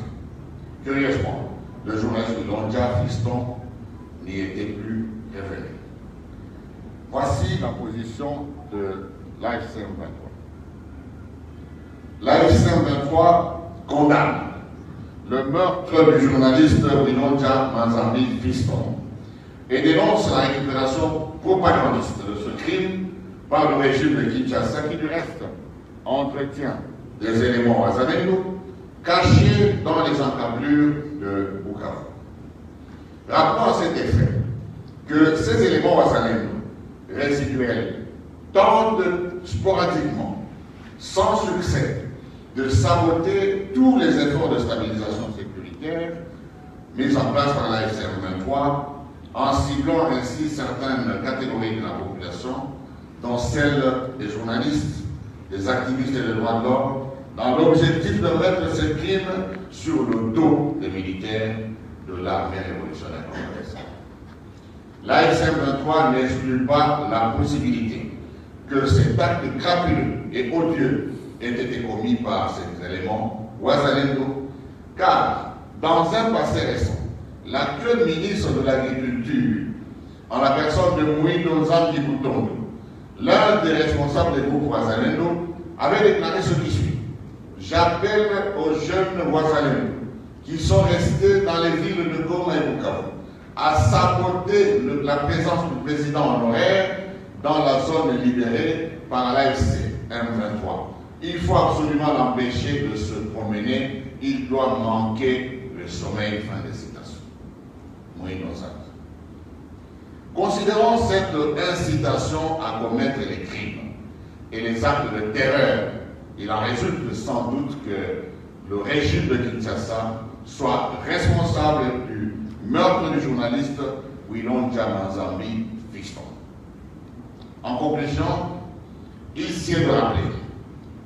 Speaker 4: Curieusement, le journaliste Wilonja Fiston n'y était plus révélé. Voici la position de l'AFC-M23. L'AFC-M23 condamne le meurtre du journaliste Wilonja Manzambi Fiston et dénonce la récupération propagandiste de ce crime par le régime de Kinshasa qui du reste entretient des éléments wazalendo cachés dans les encablures de Bukavu. Rappelons à cet effet que ces éléments wazalendo résiduels tentent sporadiquement, sans succès, de saboter tous les efforts de stabilisation sécuritaire mis en place par la FC-M23 en ciblant ainsi certaines catégories de la population, dont celles des journalistes, des activistes et des droits de l'homme, dans l'objectif de mettre ces crimes sur le dos des militaires de l'armée révolutionnaire congolaise. La FC-M23 n'exclut pas la possibilité que cet acte crapuleux et odieux ait été commis par ces éléments wazalendo, car dans un passé récent, l'actuel ministre de l'Agriculture, en la personne de Mouindo Nzambi Boutondo, l'un des responsables des groupes wazalendo, avait déclaré ce qui suit. J'appelle aux jeunes Ouazalendou qui sont restés dans les villes de Goma et Bukavu à saboter la présence du président honoraire dans la zone libérée par l'AFC M23. Il faut absolument l'empêcher de se promener. Il doit manquer le sommeil. Fin de citation. Moïse Gonzague. Considérons cette incitation à commettre les crimes et les actes de terreur. Il en résulte sans doute que le régime de Kinshasa soit responsable du meurtre du journaliste Wilonja Manzambi Fiston. En conclusion, il sied de rappeler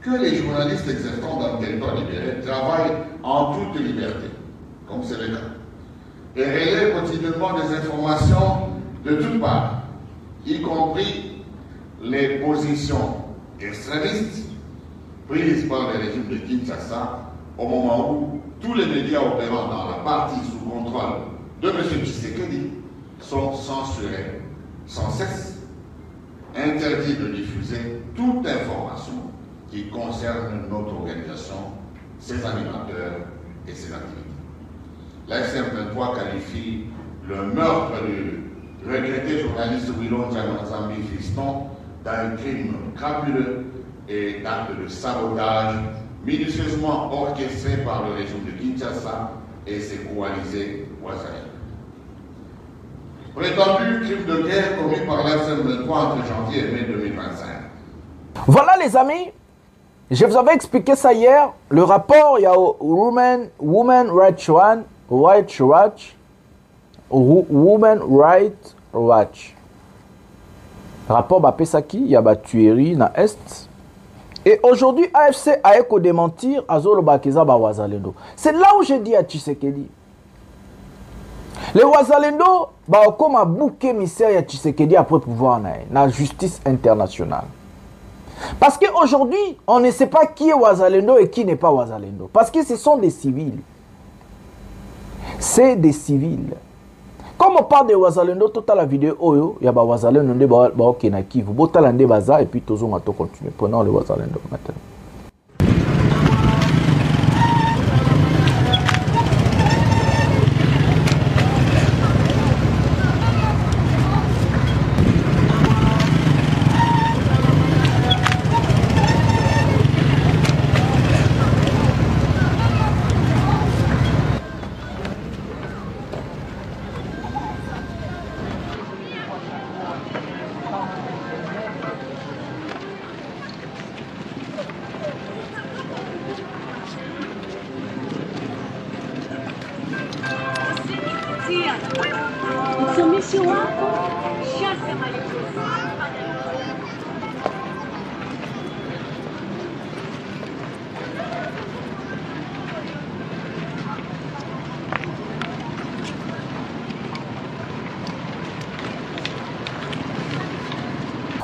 Speaker 4: que les journalistes exerçant dans le territoire libéré travaillent en toute liberté, comme c'est le cas, et relaient quotidiennement des informations de toutes parts, y compris les positions extrémistes prises par le régime de Kinshasa au moment où tous les médias opérant dans la partie sous contrôle de M. Tshisekedi sont censurés sans cesse, interdits de diffuser toute information qui concerne notre organisation, ses animateurs et ses activités. La SM23 qualifie le meurtre du regretté journaliste Wilonja Manzambi Fiston d'un crime crapuleux et d'acte de sabotage minutieusement orchestré par le régime de Kinshasa et ses coalisés voisins. Prétendu crime de guerre commis par l'FM23 entre janvier et mai 2025.
Speaker 12: Voilà les amis, je vous avais expliqué ça hier. Le rapport, il y a Women Rights Watch. Rapport Bapesaki, il y a tuerie dans l'Est. Et aujourd'hui, AFC a éco démentir à Zolo Bakeza Wazalendo. C'est là où j'ai dit à Tshisekedi. Les Wazalendo, comme un bouc émissaire à Tshisekedi après pouvoir dans la justice internationale. Parce qu'aujourd'hui, on ne sait pas qui est Wazalendo et qui n'est pas Wazalendo. Parce que ce sont des civils. C'est des civils. Comme on parle de Wazalendo, toute la vidéo, il y a Wazalendo, il y a Kenaki, vous botez l'andé baza et puis tous on va continuer. Prenons le Wazalendo maintenant.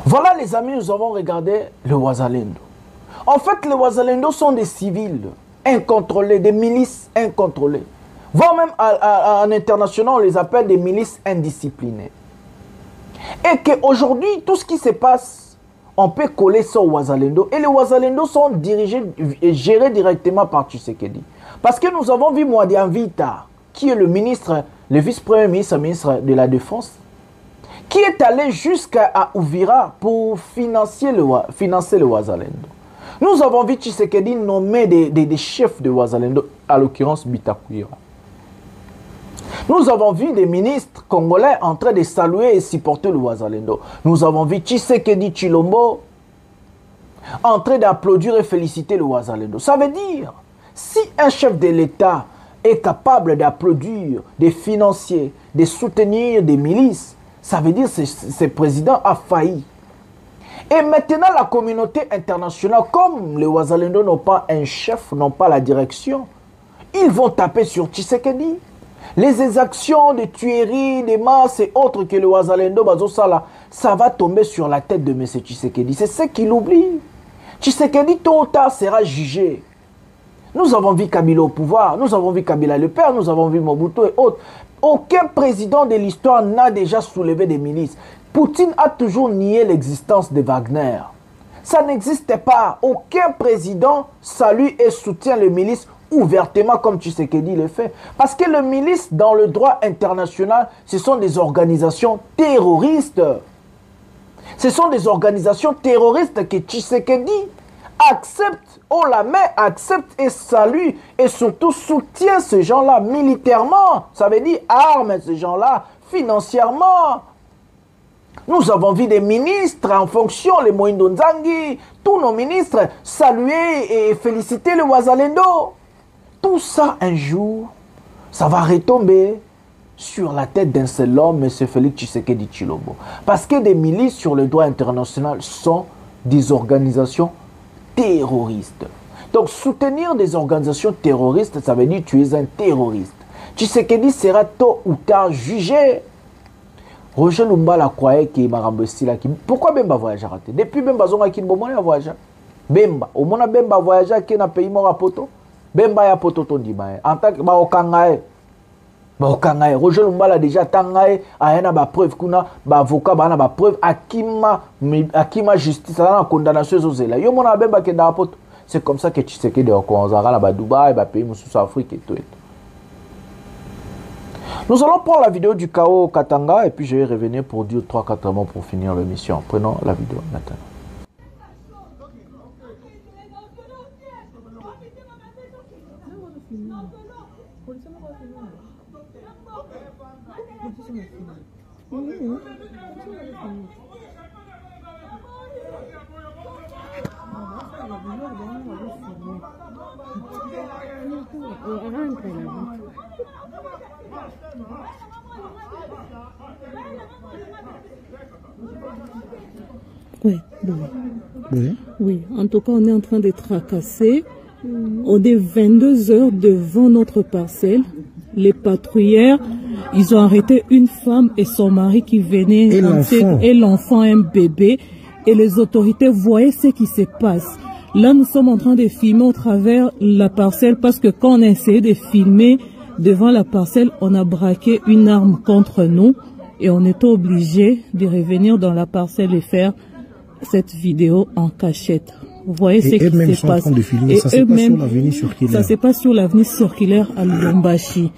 Speaker 12: Voilà les amis, nous avons regardé le Wazalendo. En fait, les Wazalendo sont des civils incontrôlés, des milices incontrôlées. Voire même en international, on les appelle des milices indisciplinées. Et qu'aujourd'hui, tout ce qui se passe, on peut coller ça au Wazalendo. Et les Wazalendo sont dirigés et gérés directement par Tshisekedi. Parce que nous avons vu Mwadi Anvita, qui est le ministre, le vice-premier ministre, ministre de la Défense, qui est allé jusqu'à Ouvira pour financer le Wazalendo. Nous avons vu Tshisekedi nommer des chefs de Wazalendo, à l'occurrence Bitakuira. Nous avons vu des ministres congolais en train de saluer et supporter le Wazalendo. Nous avons vu Tshisekedi Chilombo en train d'applaudir et féliciter le Wazalendo. Ça veut dire, si un chef de l'État est capable d'applaudir des financiers, de soutenir des milices, ça veut dire que ce président a failli. Et maintenant, la communauté internationale, comme les Wazalendo n'ont pas un chef, n'ont pas la direction, ils vont taper sur Tshisekedi. Les exactions de tueries, des masses et autres que le Wazalendo, ça va tomber sur la tête de M. Tshisekedi. C'est ce qu'il oublie. Tshisekedi, tôt ou tard, sera jugé. Nous avons vu Kabila au pouvoir, nous avons vu Kabila le père, nous avons vu Mobutu et autres. Aucun président de l'histoire n'a déjà soulevé des milices. Poutine a toujours nié l'existence de Wagner. Ça n'existe pas. Aucun président salue et soutient les milices ouvertement comme Tshisekedi le fait. Parce que les milices dans le droit international, ce sont des organisations terroristes. Ce sont des organisations terroristes que Tshisekedi accepte, haut la main, accepte et salue et surtout soutient ces gens-là militairement. Ça veut dire arme ces gens-là financièrement. Nous avons vu des ministres en fonction, les Moïndo Nzangi, tous nos ministres saluer et féliciter le Wazalendo. Tout ça, un jour, ça va retomber sur la tête d'un seul homme, M. Félix Tshisekedi Tshilombo. Parce que des milices sur le droit international sont des organisations terroristes. Donc, soutenir des organisations terroristes, ça veut dire que tu es un terroriste. Tshisekedi sera tôt ou tard jugé. Roger Lumbala croyait qu'il m'a remboursé là. Pourquoi Bemba voyage raté? Depuis Bemba Zonga qui ne voyage. Bemba, au moins Bemba voyage qui est dans le pays mort à poto. Bemba ya poto ton dimae. En tant que Baokangae. Baokangae. Roger Lumbala déjà tangae. Ayana ba preuve kuna. Ba avocat ba na ba preuve. Akima justice. Là na condamnation zozela. Yo mona Bemba qui est dans la poto. C'est comme ça que tu sais que de Okonzara là ba Dubaï, ba pays sous Afrique et tout et tout. Nous allons prendre la vidéo du chaos Katanga et puis je vais revenir pour dire 3-4 mots pour finir l'émission. Prenons la vidéo maintenant.
Speaker 6: Oui, oui, en tout cas, on est en train de tracasser. On est 22 heures devant notre parcelle. Les patrouilleurs, ils ont arrêté une femme et son mari qui venaient et l'enfant, un bébé. Et les autorités voyaient ce qui se passe. Là, nous sommes en train de filmer au travers la parcelle parce que quand on a essayé de filmer devant la parcelle, on a braqué une arme contre nous et on était obligé de revenir dans la parcelle et faire cette vidéo en cachette. Vous voyez ce qui se passe. Et eux-mêmes, ça se passe sur l'avenue circulaire à Lubumbashi.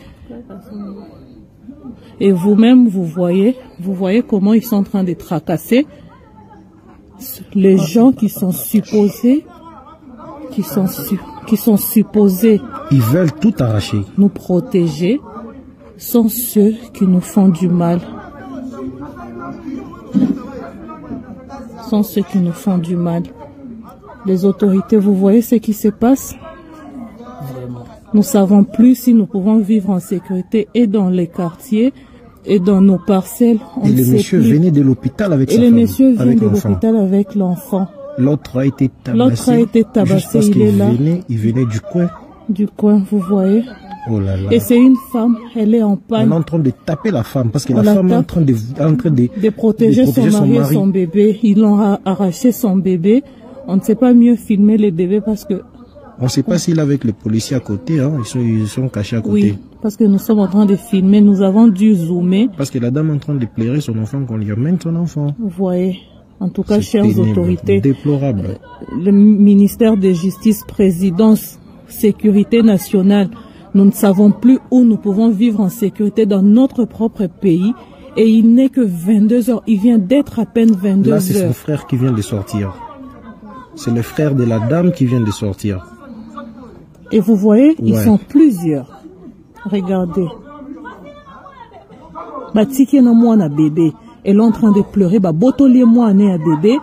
Speaker 6: Et vous-même, vous voyez comment ils sont en train de tracasser les gens qui sont supposés,
Speaker 14: ils veulent tout arracher.
Speaker 6: Nous protéger, sont ceux qui nous font du mal. Sont ceux qui nous font du mal. Les autorités, vous voyez ce qui se passe? Nous savons plus si nous pouvons vivre en sécurité et dans les quartiers et dans nos parcelles.
Speaker 14: Et les messieurs venaient de l'hôpital avec sa femme.
Speaker 6: Et les messieurs viennent de l'hôpital avec l'enfant.
Speaker 14: L'autre a été tabassé. Juste parce qu'il venait du coin.
Speaker 6: Du coin, vous voyez.
Speaker 14: Oh là là.
Speaker 6: Et c'est une femme, elle est en panne.
Speaker 14: On est en train de taper la femme parce que la femme est en train de
Speaker 6: protéger son mari et son bébé. Ils l'ont arraché son bébé. On ne sait pas mieux filmer les bébés parce que...
Speaker 14: On ne sait pas s'il est avec les policiers à côté. Hein. Ils sont cachés à côté.
Speaker 6: Oui, parce que nous sommes en train de filmer. Nous avons dû zoomer.
Speaker 14: Parce que la dame est en train de pleurer son enfant qu'on lui amène son enfant.
Speaker 6: Vous voyez. En tout cas, chères autorités,
Speaker 14: déplorable.
Speaker 6: Le ministère de Justice, Présidence, Sécurité nationale, nous ne savons plus où nous pouvons vivre en sécurité dans notre propre pays. Et il n'est que 22 heures. Il vient d'être à peine 22 heures.
Speaker 14: Là, c'est son frère qui vient de sortir. C'est le frère de la dame qui vient de sortir.
Speaker 6: Et vous voyez, ils sont plusieurs. Regardez. Batiki na moi na bébé. Elle est en train de pleurer. Bah, botolier moi né à bébé.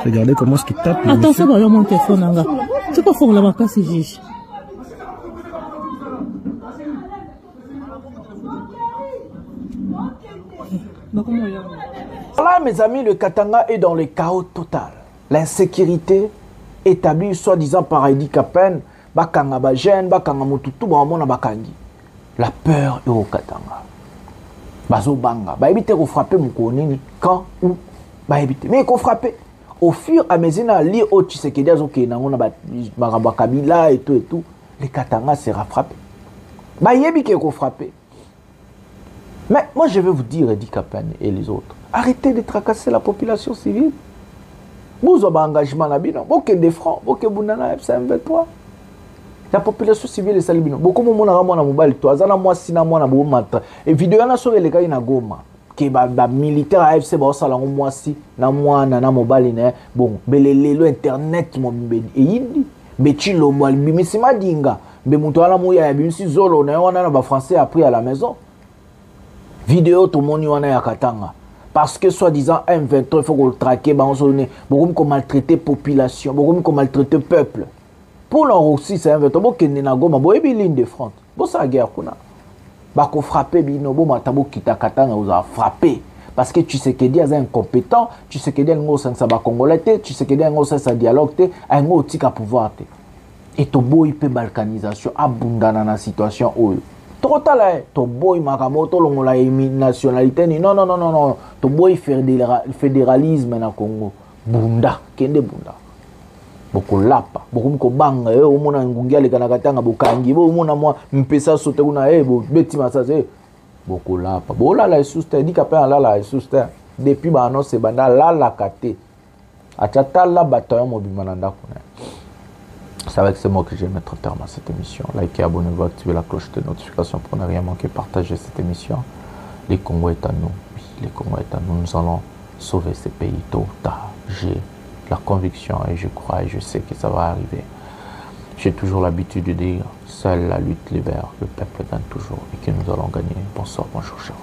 Speaker 14: Regardez comment ce qu'il tape.
Speaker 6: Attention, bah, mon téléphone, là. Tu peux faire la vacances, c'est juge.
Speaker 12: Voilà, mes amis, le Katanga est dans le chaos total. L'insécurité établie, soi-disant par Edi Kapen, Bakanga Bajen, Bakanga Mututu, Bamona Bakangi. La peur est au Katanga. Bazo Banga. Bah éviter de frapper mon konini. Quand, où, bah éviter. Mais il faut frapper. Au fur et à mesure, li o Tshisekedi azoke na ngona ba Kabila et tout. Le Katanga sera frappé. Bayebi qui est frappé. Mais moi je vais vous dire, Edi Kapane et les autres, arrêtez de tracasser la population civile. Vous avez un engagement là, vous avez des francs, vous avez Bundana FC23. La population civile est salibino. Beaucoup de gens ont mobile, toi, ça na moi sina moi na bomata. Et vidéo na sur les gars na goma. Que ba militaire AFC ba sala moi si na moi na mobile ne bon belelelo internet mo mbedi. E yindi betilo mo bimisi madinga. Be muntu ala mo ya bimisi zolo na wana na ba français appris à la maison. Vidéo tout monde wana ya katanga. Parce que soi-disant M23 il faut qu'on le traquer, bah on se donne beaucoup comme maltraiter population, beaucoup comme maltraiter peuple. Pour leur aussi c'est M23 bon que nenagoma bon et ligne de front. Bon ça guerre kuna. Bah qu'on frapper bino bon matabo kitakatanga vous a frappé parce que tu sais que dia est incompétent, tu sais que dia ngo sensa ba congolais, tu sais que dia ngo sensa dialogue un ngo tika pouvoir te. Et to boy pe balkanisation abundana na situation oyo. Total, to boy makamoto longola nationalité ni non. To boy fédéralisme na Congo. Bunda, kende bunda. Boko lapa, boko mko banga omona ngungia le kana katanga bokangi, bo omona moi mpesa sote kuna bo beti masase. Boko lapa. Bola la suste di kapena la suste. Depuis ba annonce banda la kate. Achata la bataillon mobimananda kuna. C'est avec ces mots que je vais mettre terme à cette émission. Likez, abonnez-vous, activez la cloche de notification pour ne rien manquer, partagez cette émission. Les Congo est à nous. Oui, les Congo est à nous. Nous allons sauver ce pays tôt ou tard. J'ai la conviction et je crois et je sais que ça va arriver. J'ai toujours l'habitude de dire, seule la lutte libère, le peuple gagne toujours et que nous allons gagner. Bonsoir, bonjour, cher.